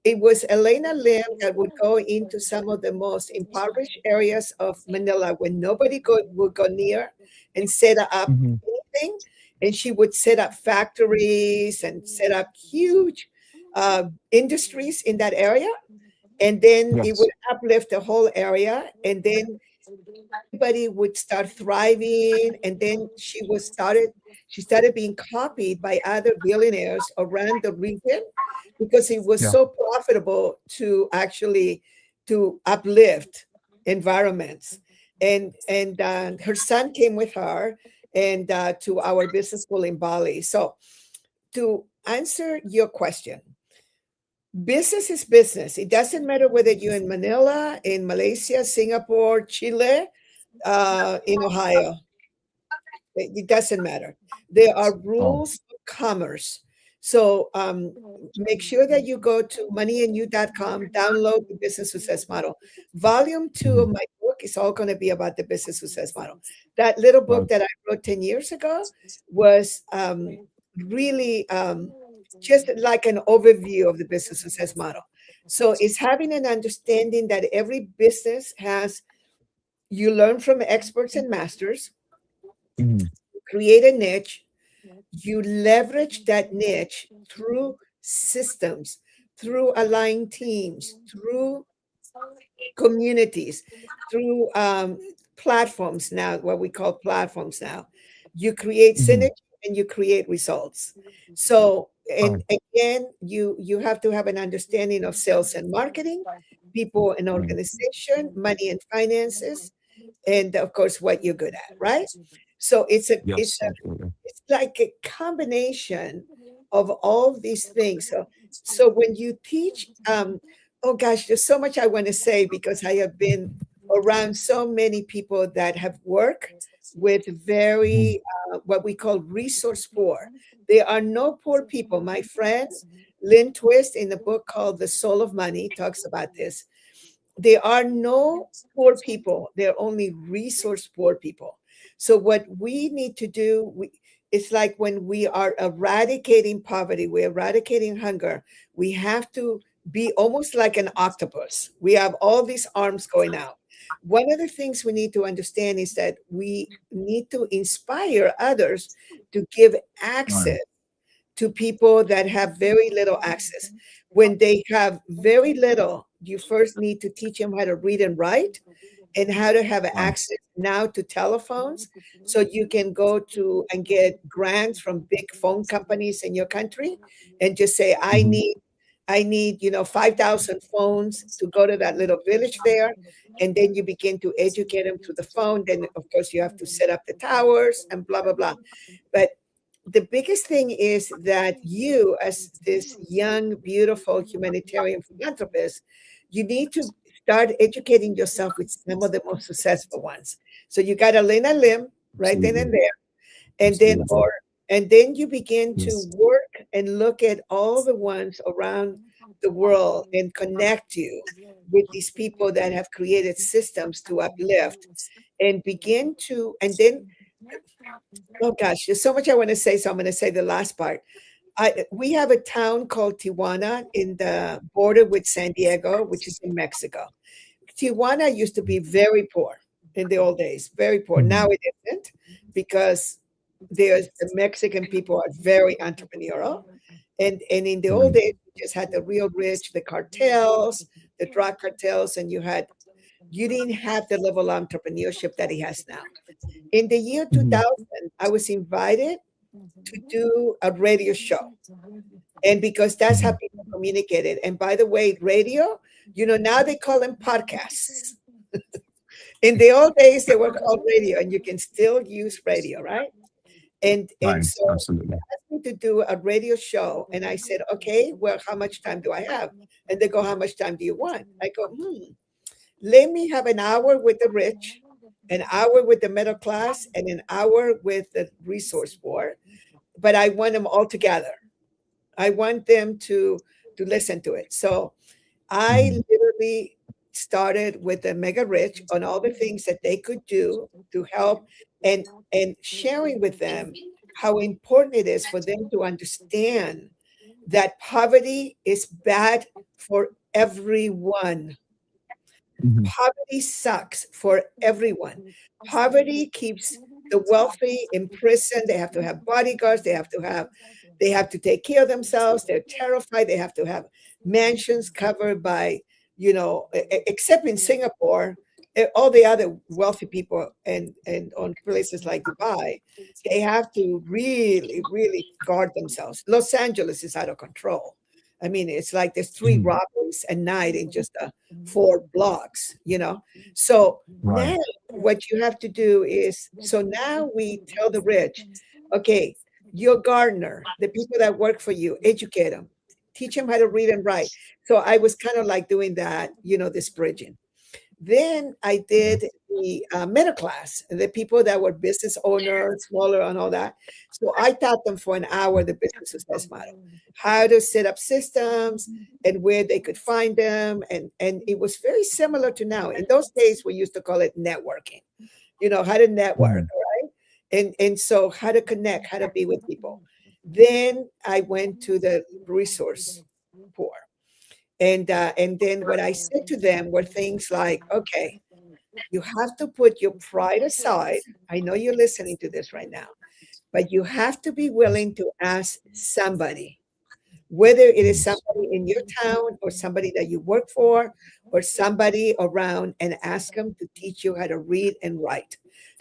it was Elena Lim that would go into some of the most impoverished areas of Manila when nobody would go near and set up Mhm. anything. And she would set up factories and set up huge industries in that area. And then it Yes. would uplift the whole area. And then everybody would start thriving. And then she started being copied by other billionaires around the region because it was Yeah. so profitable to actually to uplift environments. And her son came with her and to our business school in Bali. So to answer your question, business is business. It doesn't matter whether you're in Manila, in Malaysia, Singapore, Chile, in Ohio. It doesn't matter. There are Oh. rules of commerce. So make sure that you go to moneyandyou.com, download the business success model. Volume 2 of Mhm. my book is all going to be about the business success model. That little book Wow. that I wrote 10 years ago was really just like an overview of the business success model. So it's having an understanding that every business has, you learn from experts and masters, Mhm. create a niche, you leverage that niche through systems, through aligned teams, through communities, through platforms now, what we call platforms now. You create Mhm. synergy and you create results. So, and Right. again, you have to have an understanding of sales and marketing, people and Right. organization, money and finances, and of course what you're good at, right? So Yes. Absolutely. it's like a combination of all these things. So when you teach, oh gosh, there's so much I want to say because I have been around so many people that have worked with Mhm. very what we call resource poor. There are no poor people. My friend Lynn Twist in the book called The Soul of Money talks about this. There are no poor people. There are only resource poor people. So what we need to do, it's like when we are eradicating poverty, we're eradicating hunger. We have to be almost like an octopus. We have all these arms going out. One of the things we need to understand is that we need to inspire others to give Right. access to people that have very little access. When they have very little, you first need to teach them how to read and write and how to have Right. access now to telephones so you can go to and get grants from big phone companies in your country and just say Mhm. I need 5,000 phones to go to that little village there, and then you begin to educate them through the phone. Then of course you have to set up the towers and blah blah blah. But the biggest thing is that you, as this young, beautiful humanitarian philanthropist, you need to start educating yourself with some of the most successful ones. So you got Elena Lim right then and Absolutely. there, and then Absolutely. you begin to Yes. work and look at all the ones around the world and connect you with these people that have created systems to uplift and begin to, and then oh gosh, there's so much I want to say. So I'm going to say the last part. We have a town called Tijuana in the border with San Diego, which is in Mexico. Tijuana used to be very poor in the old days, very poor. Now Mhm. it isn't because the Mexican people are very entrepreneurial. And in the old Right. days, you just had the real rich, the cartels, the drug cartels, and you didn't have the level of entrepreneurship that he has now. In the year Mhm. 2000, I was invited to do a radio show. And because that's how Mhm. people from communicated. And by the way, radio, now they call them podcasts. In the old days, they were called radio, and you can still use radio, right? And Right. so Absolutely. they asked me to do a radio show, and I said, okay, well, how much time do I have? And they go, how much time do you want? I go, let me have an hour with the rich, an hour with the middle class, and an hour with the resource poor. But I want them all together. I want them to listen to it. So I literally started with the mega rich on all the things that they could do to help, and sharing with them how important it is for them to understand that poverty is bad for everyone. Poverty sucks for everyone. Poverty keeps the wealthy in prison. They have to have bodyguards. They have to take care of themselves. They're terrified. They have to have mansions covered by, except in Singapore, all the other wealthy people and on places like Dubai, they have to really, really guard themselves. Los Angeles is out of control. I mean, it's like there's 3 robberies a night in just 4 blocks, So Right. now what you have to do is, so now we tell the rich, okay, your gardener, the people that work for you, educate them, teach them how to read and write. So I was kind of like doing that, this bridging. Then I did the middle class, the people that were business owners, smaller and all that. So I taught them for an hour the business success model, how to set up systems and where they could find them. And it was very similar to now. In those days, we used to call it networking, how to network, right? And so how to connect, how to be with people. Then I went to the resource poor. And then what I said to them were things like, okay, you have to put your pride aside. I know you're listening to this right now, but you have to be willing to ask somebody, whether it is somebody in your town or somebody that you work for or somebody around, and ask them to teach you how to read and write.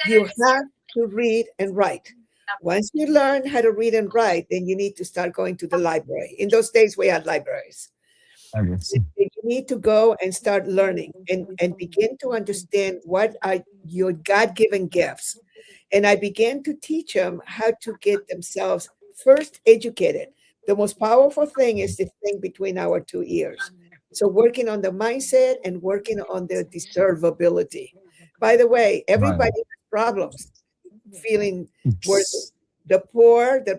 You have to read and write. Once you learn how to read and write, then you need to start going to the library. In those days, we had libraries. You need to go and start learning and begin to understand what are your God-given gifts. And I began to teach them how to get themselves first educated. The most powerful thing is the thing between our 2 ears. So working on the mindset and working on the deservability. By the way, everybody has problems feeling worthy. The poor, the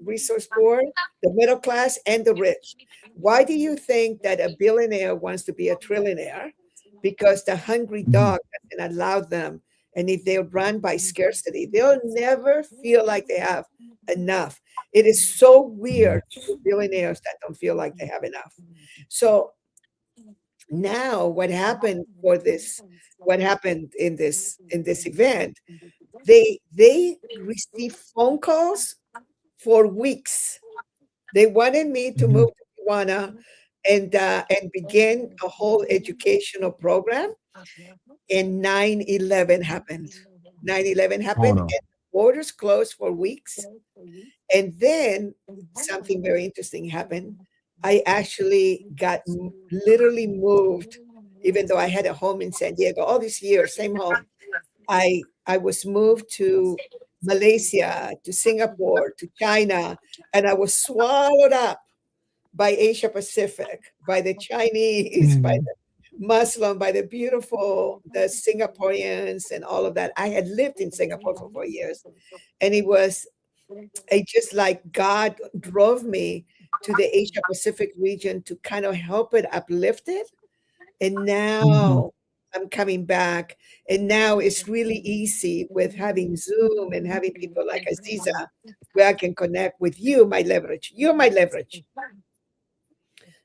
resource poor, the middle class, and the rich. Why do you think that a billionaire wants to be a trillionaire? Because the hungry dog doesn't allow them. And if they're run by scarcity, they'll never feel like they have enough. It is so weird for billionaires that don't feel like they have enough. So now what happened in this event, they received phone calls for weeks. They wanted me to move to Tijuana and begin a whole educational program. And 9/11 happened. 9/11 happened, no. and borders closed for weeks. And then something very interesting happened. I actually got literally moved, even though I had a home in San Diego all these years, same home. I was moved to Malaysia, to Singapore, to China, and I was swallowed up by Asia Pacific, by the Chinese, by the Muslim, by the beautiful, the Singaporeans and all of that. I had lived in Singapore for 4 years, and it just like God drove me to the Asia Pacific region to kind of help it uplift it. And now I'm coming back, and now it's really easy with having Zoom and having people like Azeeza, where I can connect with you, my leverage. You're my leverage.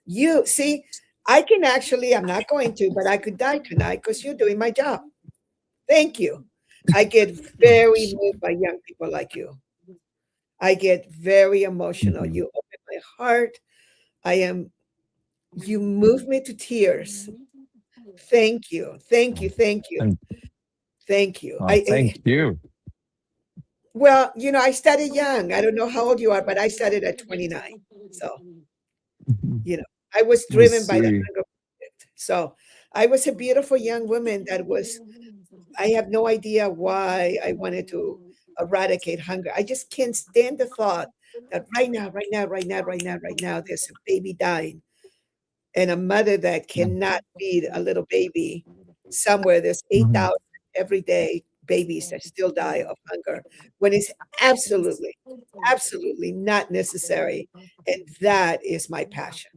You see, I can actually, I'm not going to, but I could die tonight because you're doing my job. Thank you. I get very moved by young people like you. I get very emotional. You open my heart. You move me to tears. Thank you. Thank you. Thank you. Thank you. Thank you. Well, I started young. I don't know how old you are, but I started at 29. So, I was I driven by the see. hunger project. So I was a beautiful young woman that was, I have no idea why I wanted to eradicate hunger. I just can't stand the thought that right now, there's a baby dying and a mother that cannot feed a little baby somewhere. There's Mhm. 8,000 every day babies that still die of hunger when it's absolutely, absolutely not necessary. And that is my passion.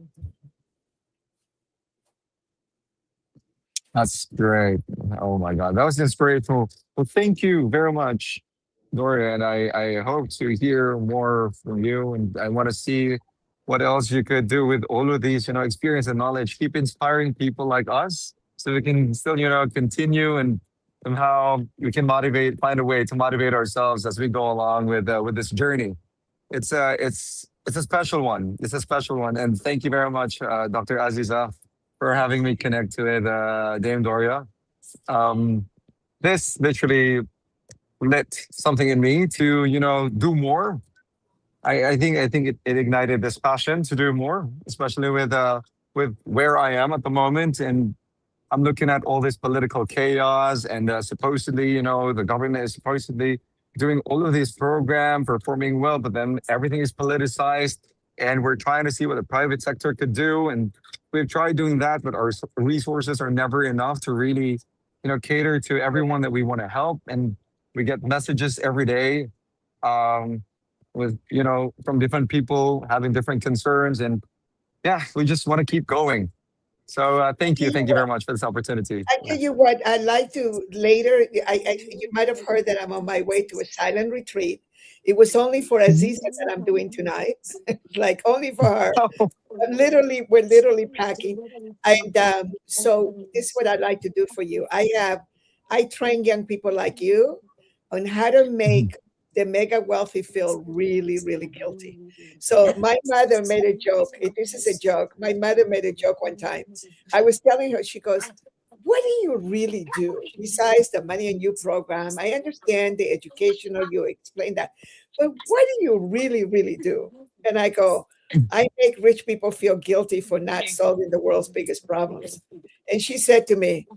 That's great. Oh my God, that was inspirational. Well, thank you very much, Doria, and I hope to hear more from you. And I want to see what else you could do with all of these, experience and knowledge. Keep inspiring people like us, so we can still, continue and somehow we can find a way to motivate ourselves as we go along with this journey. It's a special one. It's a special one, and thank you very much, Dr. Aziza, for having me connect to it, Dame Doria. Um, this literally lit something in me to do more. I think it ignited this passion to do more, especially with where I am at the moment, and I'm looking at all this political chaos, and supposedly, the government is supposedly doing all of these programs, performing well, but then everything is politicized, and we're trying to see what the private sector could do, and we've tried doing that, but our resources are never enough to really, cater to everyone that we want to help, and we get messages every day, um, with from different people having different concerns, and yeah, we just want to keep going. So thank you very much for this opportunity. I Yeah. tell you what, I'd like to later. You might have heard that I'm on my way to a silent retreat. It was only for Aziza that I'm doing tonight, like only for her. Literally, we're literally packing, and so this is what I'd like to do for you. I train young people like you on how to make the mega wealthy feel really, really guilty. So my mother made a joke. This is a joke. My mother made a joke one time. I was telling her, she goes, "What do you really do besides the Money and You program? I understand the educational, you explain that, but what do you really, really do?" And I go, "I make rich people feel guilty for not solving the world's biggest problems." And she said to me,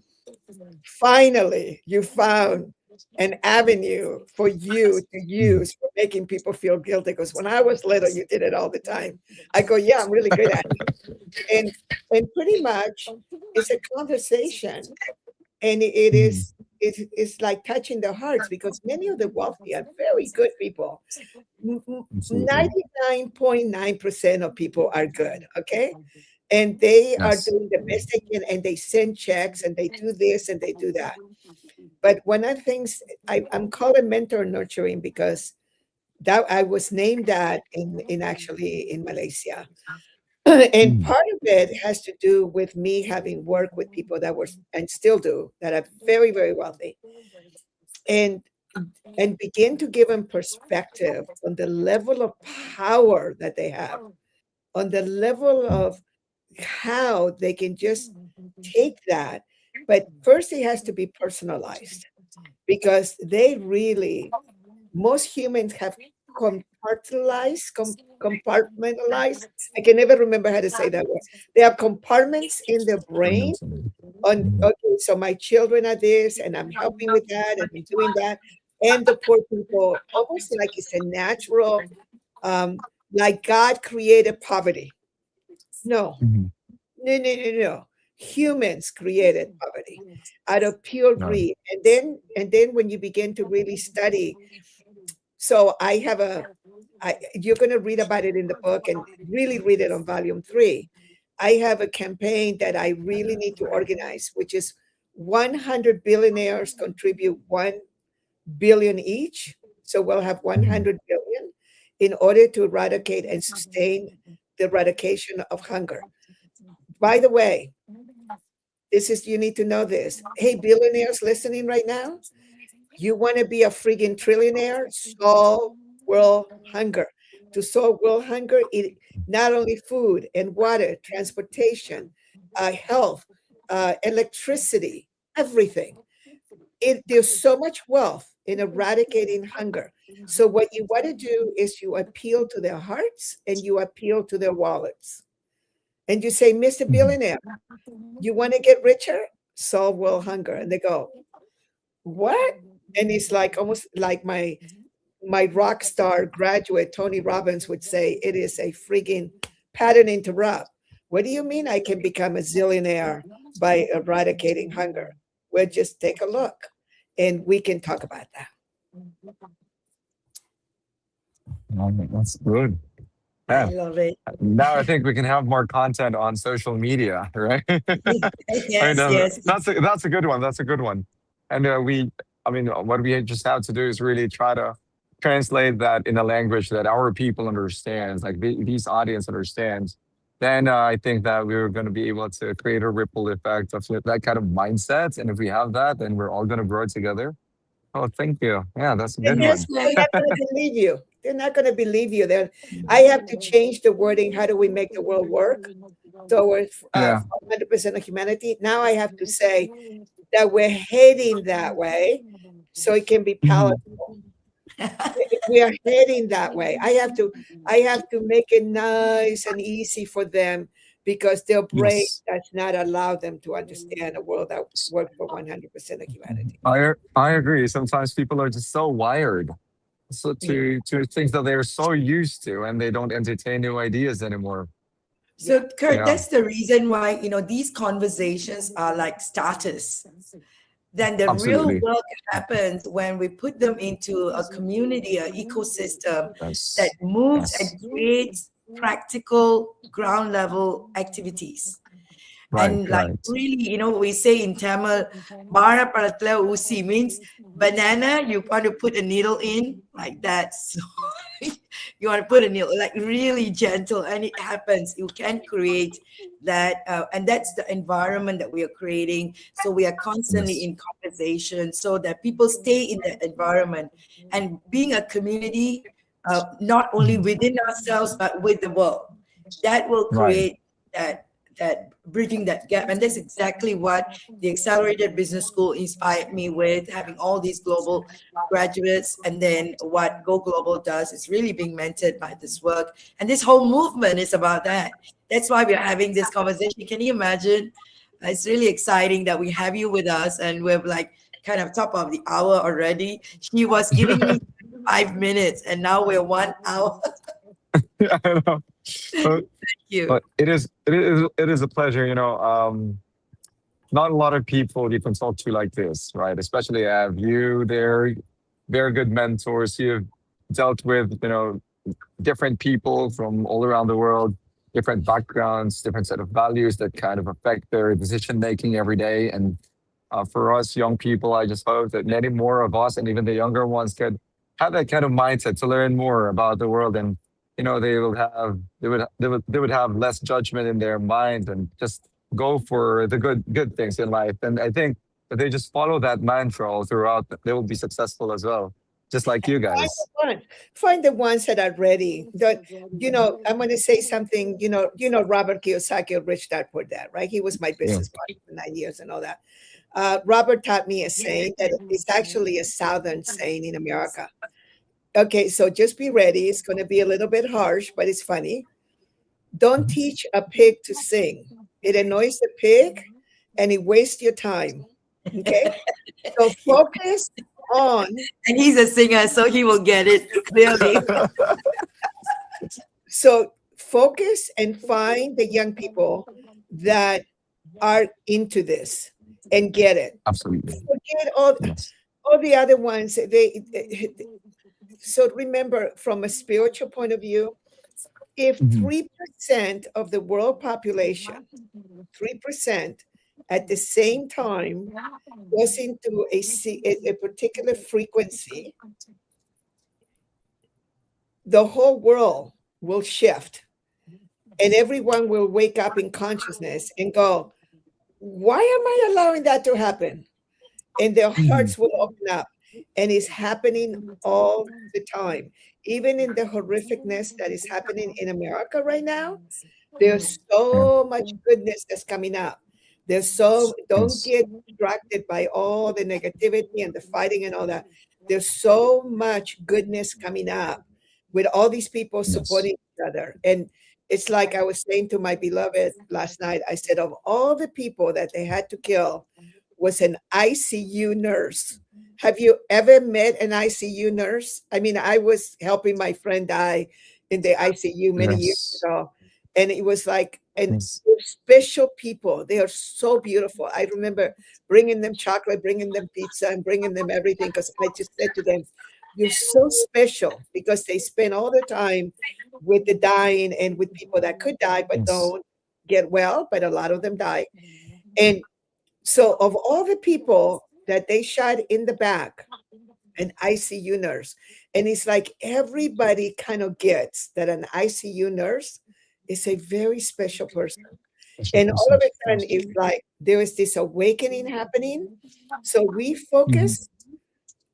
"Finally, you found an avenue for you to use for making people feel guilty. Because when I was little, you did it all the time." I go, "Yeah, I'm really good at it." And pretty much it's a conversation, and it's like touching their hearts, because many of the wealthy are very good people. Absolutely. 99.9% of people are good, okay? And they are Yes. doing the best they can, and they send checks, and they do this and they do that. But one of the things I'm calling mentor nurturing, because that I was named that in actually in Malaysia. And Mm. part of it has to do with me having worked with people that were and still do, that are very, very wealthy, and begin to give them perspective on the level of power that they have, on the level of how they can just take that. But first, it has to be personalized, because they really, most humans have compartmentalized. I can never remember how to say that word. They have compartments in their brain. On Mhm. okay, so my children are this, and I'm helping with that, and I'm doing that, and the poor people, almost like it's a natural, um, like God created poverty. No, Mhm. no, no, no, no. Humans created poverty out of pure No. greed, and then when you begin to really study. So I have you're going to read about it in the book and really read it on volume 3. I have a campaign that I really need to organize, which is 100 billionaires contribute 1 billion each. So we'll have Mhm. 100 billion in order to eradicate and sustain the eradication of hunger. By the way, you need to know this. Hey, billionaires listening right now, you want to be a friggin' trillionaire? Solve world hunger. To solve world hunger, it not only food and water, transportation, health, electricity, everything. There's so much wealth in eradicating hunger. So what you want to do is you appeal to their hearts and you appeal to their wallets. And you say, Mr. Billionaire, you want to get richer? Solve world hunger. And they go, what? And it's like almost like my rock star graduate, Tony Robbins, would say, it is a friggin' pattern interrupt. What do you mean I can become a zillionaire by eradicating hunger? Well, just take a look and we can talk about that. That's good. I Yeah. love it. Now I think we can have more content on social media, right? Yes, yes. That's a good one. That's a good one. And what we just have to do is really try to translate that in a language that our people understands, like these audience understands. Then I think that we're going to be able to create a ripple effect of that kind of mindset. And if we have that, then we're all going to grow together. Oh, thank you. Yeah, that's a good one. They're not going to believe you. They're not going to believe you. I have to change the wording. How do we make the world work towards Yeah. 100% of humanity? Now I have to say that we're heading that way so it can be palatable. We are heading that way. I have to make it nice and easy for them because their brain Yes. does not allow them to understand a world that works for 100% of humanity. I agree. Sometimes people are just so wired to things that they're so used to, and they don't entertain new ideas anymore. So, Kurt, Yeah. that's the reason why, these conversations are like starters. Then the Absolutely. real work happens when we put them into a community, an ecosystem Yes. that moves Yes. and creates practical ground level activities. Right, And like right. really, we say in Tamil, Mara Paratla Usi means banana, you want to put a needle in like that. So you want to put a needle, like really gentle, and it happens. You can create that. And that's the environment that we are creating. So we are constantly Yes. in conversation so that people stay in that environment. And being a community, not only within ourselves, but with the world, that will Right. create that bridging that gap. And that's exactly what the Accelerated Business School inspired me with, having all these global graduates. And then what Go Global does is really being mentored by this work. And this whole movement is about that. That's why we're having this conversation. Can you imagine? It's really exciting that we have you with us, and we're like kind of top of the hour already. She was giving me 5 minutes, and now we're 1 hour. Yeah, I know. But, Thank you. but it is a pleasure. Not a lot of people you can talk to like this, right? Especially have you. They're very good mentors. You've dealt with different people from all around the world, different backgrounds, different set of values that kind of affect their decision making every day. And for us young people, I just hope that many more of us, and even the younger ones, could have that kind of mindset to learn more about the world. And they would have less judgment in their mind and just go for the good things in life. And I think if they just follow that mantra all throughout, they will be successful as well, just like you guys. Find the ones that are ready. I'm going to say something. Robert Kiyosaki, Rich Dad Poor Dad, right? He was my business partner for 9 years and all that. Robert taught me a saying that is actually a Southern saying in America. Okay, so just be ready. It's going to be a little bit harsh, but it's funny. Don't teach a pig to sing. It annoys the pig and it wastes your time. Okay? So focus on. And he's a singer, so he will get it clearly. So focus and find the young people that are into this and get it. Absolutely. Forget all the other ones. So remember, from a spiritual point of view, if 3% of the world population, 3% at the same time goes into a particular frequency, the whole world will shift. And everyone will wake up in consciousness and go, why am I allowing that to happen? And their hearts will open up. And it's happening all the time. Even in the horrificness that is happening in America right now, there's so much goodness that's coming up. Don't get distracted by all the negativity and the fighting and all that. There's so much goodness coming up with all these people supporting each other. And It's like I was saying to my beloved last night. I said, of all the people that they had to kill, was an ICU nurse. Have you ever met an ICU nurse? I mean, I was helping my friend die in the ICU many years Yes. ago, and it was like, and Yes. special people. They are so beautiful. I remember bringing them chocolate, bringing them pizza, and bringing them everything, because I just said to them, "You're so special," because they spend all the time with the dying and with people that could die but Yes. don't get well, but a lot of them die. And so, of all the people that they shot in the back, an ICU nurse, and it's like everybody kind of gets that an ICU nurse is a very special person. Special And all person. of a sudden, Yes. it's like there is this awakening happening. So we Mhm. focus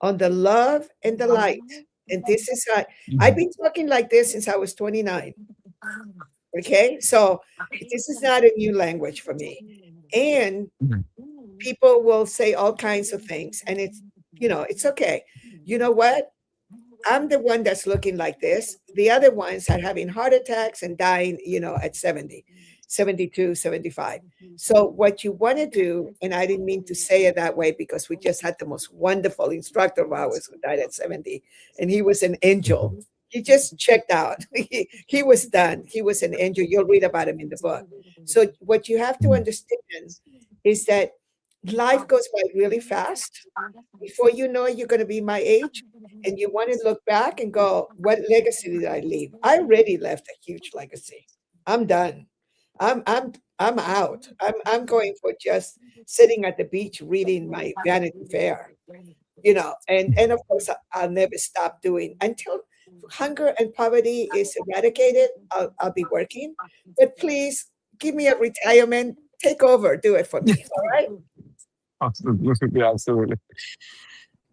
on the love and the light. And this is, I've Mhm. been talking like this since I was 29. Okay. So this is not a new language for me. And Mhm. people will say all kinds of things, and it's, it's okay. You know what? I'm the one that's looking like this. The other ones are having heart attacks and dying, at 70, 72, 75. So what you want to do, and I didn't mean to say it that way, because we just had the most wonderful instructor of ours who died at 70, and he was an angel. Mhm. He just checked out. He was done. He was an angel. You'll read about him in the book. So what you have to Mhm. understand is that life goes by really fast. Before you know it, you're going to be my age, and you want to look back and go, "What legacy did I leave?" I already left a huge legacy. I'm done. I'm out. I'm going for just sitting at the beach reading my Vanity Fair. And of course, I'll never stop doing until hunger and poverty is eradicated. I'll be working, but please give me a retirement. Take over. Do it for me. All right. Absolutely. Absolutely.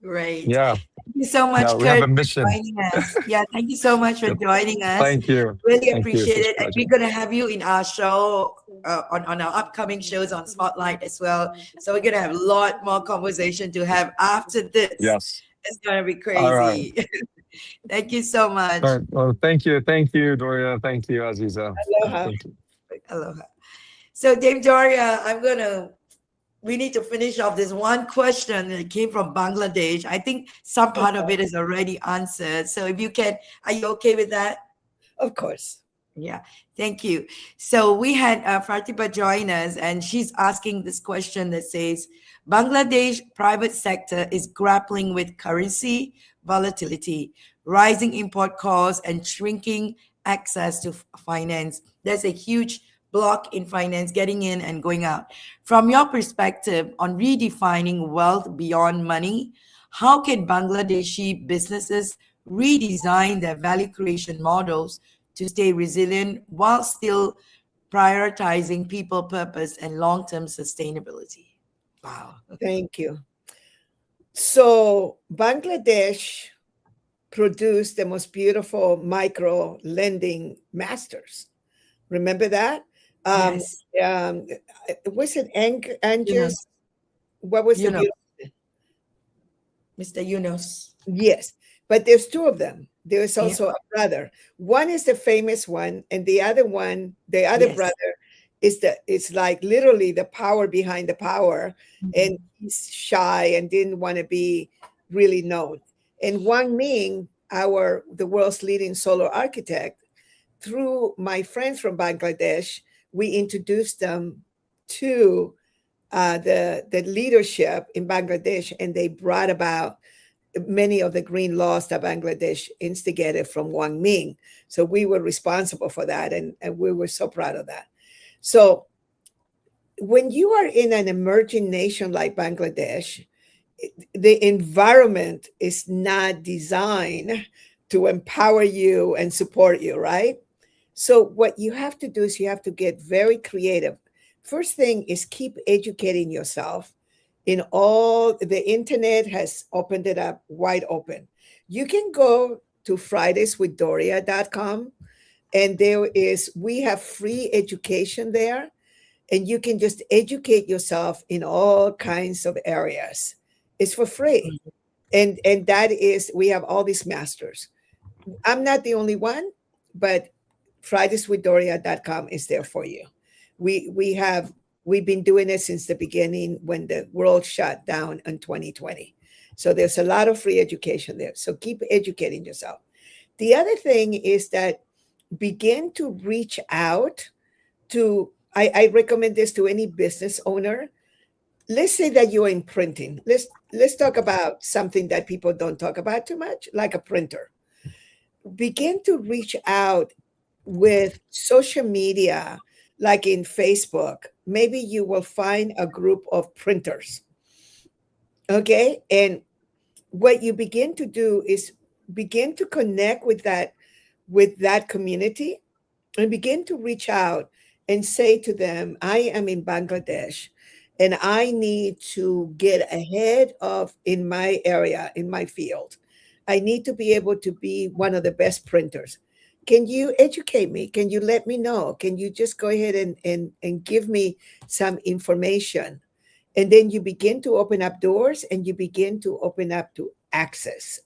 Great. Yeah. Thank you so Yeah. much, We have Kurt, a for mission. joining us. Yeah, thank you so much for Yep. joining us. Thank you. Really Thank you. appreciate Such it. And pleasure. we're going to have you in our show, on our upcoming shows on Spotlight as well. So we're going to have a lot more conversation to have after this. Yes. It's going to be All right. crazy. Thank you so All much. right. Well, thank you. Thank you, Doria. Thank you, Aziza. Aloha. Thank you. Aloha. So, Dame Doria, we need to finish off this one question that came from Bangladesh. I think some part of it is already answered. So if you can, are you okay with that? Of course. Yeah, thank you. So we had Fartiba join us, and she's asking this question that says, Bangladesh private sector is grappling with currency volatility, rising import costs, and shrinking access to finance. There's a huge block in finance getting in and going out. From your perspective on redefining wealth beyond money, how can Bangladeshi businesses redesign their value creation models to stay resilient while still prioritizing people, purpose, and long-term sustainability? Wow. Thank you. So, Bangladesh produced the most beautiful micro lending masters. Remember that? Um, Yes. was it Yunus. Angus? What was the Yunus. beautiful? Mr. Yunus. Yes, but there's two of them. There's Yeah. also a brother. One is the famous one, and the other one, the other Yes. brother, it's like literally the power behind the power, and Mhm. he's shy and didn't want to be really known. And Wang Ming, the world's leading solar architect, through my friends from Bangladesh, we introduced them to the leadership in Bangladesh, and they brought about many of the green laws that Bangladesh instigated from Wang Ming. So we were responsible for that, and we were so proud of that. So when you are in an emerging nation like Bangladesh, the environment is not designed to empower you and support you, right? So what you have to do is you have to get very creative. First thing is keep educating yourself. The internet has opened it up wide open. You can go to fridayswithdoria.com, and we have free education there, and you can just educate yourself in all kinds of areas. It's for free. And that is, we have all these masters. I'm not the only one, but fridayswithdoria.com is there for you. We've been doing it since the beginning when the world shut down in 2020. So there's a lot of free education there. So keep educating yourself. The other thing is that begin to reach out to, I recommend this to any business owner. Let's say that you're in printing. Let's talk about something that people don't talk about too much, like a printer. Begin to reach out with social media, like in Facebook. Maybe you will find a group of printers. Okay. And what you begin to do is begin to connect with that community and begin to reach out and say to them, I am in Bangladesh and I need to get ahead of in my area, in my field. I need to be able to be one of the best printers. Can you educate me? Can you let me know? Can you just go ahead and give me some information? And then you begin to open up doors and you begin to open up to access.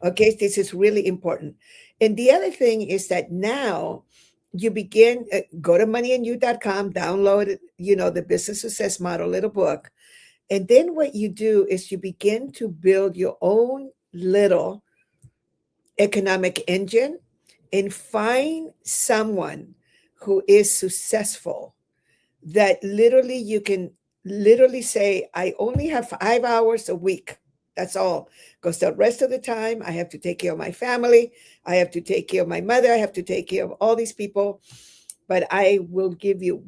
Okay, this is really important. And the other thing is that now you begin, go to moneyandyou.com, download, the business success model little book. And then what you do is you begin to build your own little economic engine and find someone who is successful that literally you can literally say, I only have 5 hours a week. That's all. Because the rest of the time I have to take care of my family. I have to take care of my mother. I have to take care of all these people. But I will give you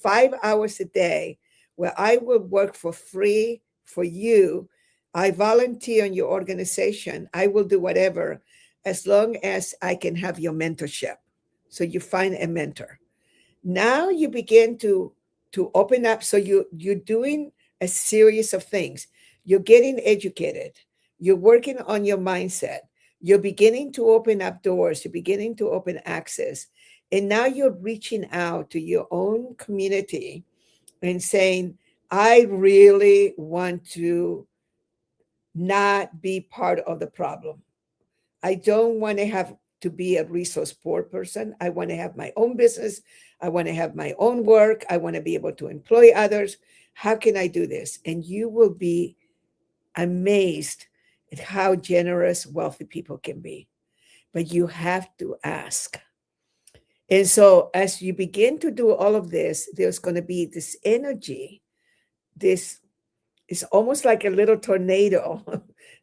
5 hours a day where I will work for free for you. I volunteer in your organization. I will do whatever as long as I can have your mentorship. So you find a mentor. Now you begin to open up. So you're doing a series of things. You're getting educated. You're working on your mindset. You're beginning to open up doors. You're beginning to open access. And now you're reaching out to your own community and saying, I really want to not be part of the problem. I don't want to have to be a resource poor person. I want to have my own business. I want to have my own work. I want to be able to employ others. How can I do this? And you will be amazed at how generous wealthy people can be. But you have to ask. And so as you begin to do all of this, there's going to be this energy. This is almost like a little tornado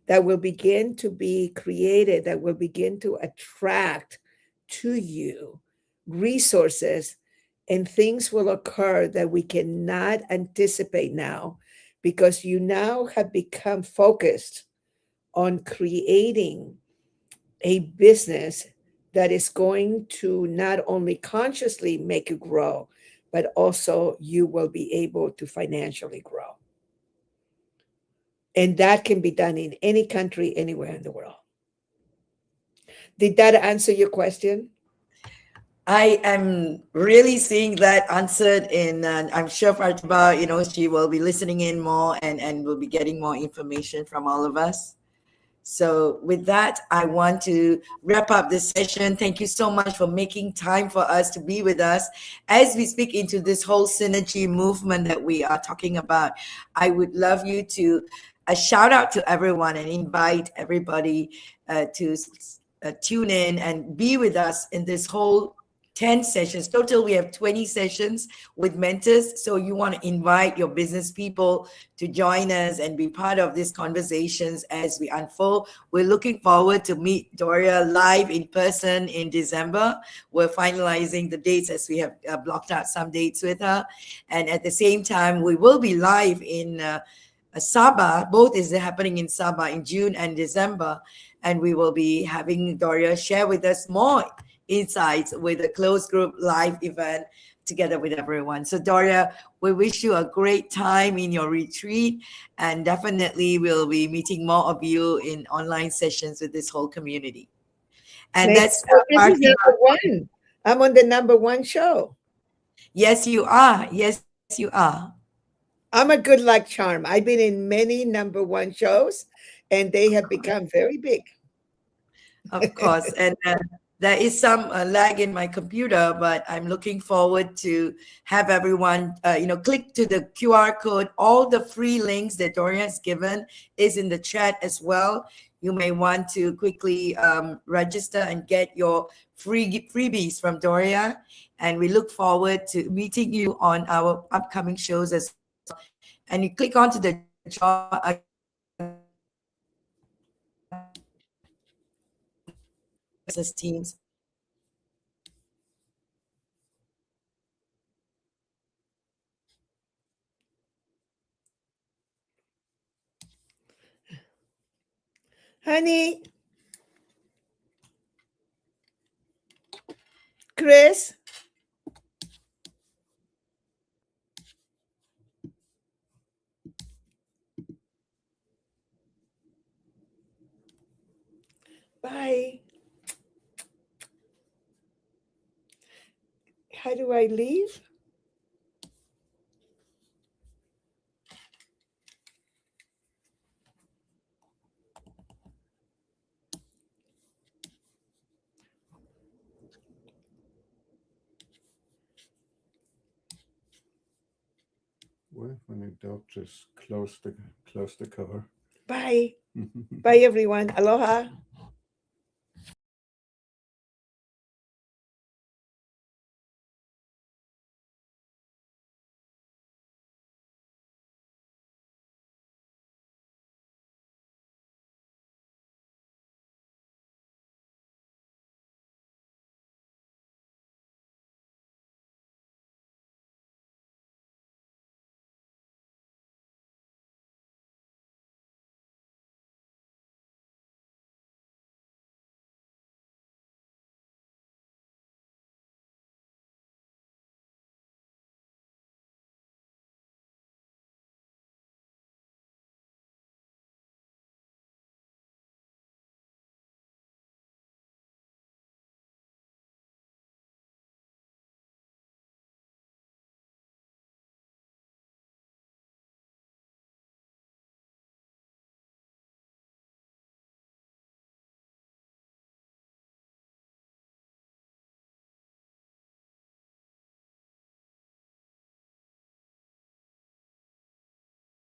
that will begin to be created, that will begin to attract to you resources, and things will occur that we cannot anticipate now, because you now have become focused on creating a business that is going to not only consciously make you grow, but also you will be able to financially grow. And that can be done in any country, anywhere in the world. Did that answer your question? I am really seeing that answered in, I'm sure Fatima, she will be listening in more and will be getting more information from all of us. So with that, I want to wrap up this session. Thank you so much for making time for us to be with us as we speak into this whole synergy movement that we are talking about. I would love you to a shout out to everyone and invite everybody to tune in and be with us in this whole 10 sessions. Total, we have 20 sessions with mentors. So you want to invite your business people to join us and be part of these conversations as we unfold. We're looking forward to meet Doria live in person in December. We're finalizing the dates as we have blocked out some dates with her. And at the same time, we will be live in Sabah. Both is happening in Sabah in June and December. And we will be having Doria share with us more insights with a closed group live event together with everyone. So Doria, we wish you a great time in your retreat, and definitely we'll be meeting more of you in online sessions with this whole community. And this is number one. I'm on the number one show. Yes, you are. Yes, you are. I'm a good luck charm. I've been in many number one shows, and they have become very big. Of course. And there is some lag in my computer, but I'm looking forward to have everyone, click to the QR code. All the free links that Doria has given is in the chat as well. You may want to quickly register and get your freebies from Doria. And we look forward to meeting you on our upcoming shows as well. And you click onto the job business teams. Honey, Chris, bye. How do I leave? Well, when you don't, just close the cover. Bye. Bye, everyone. Aloha.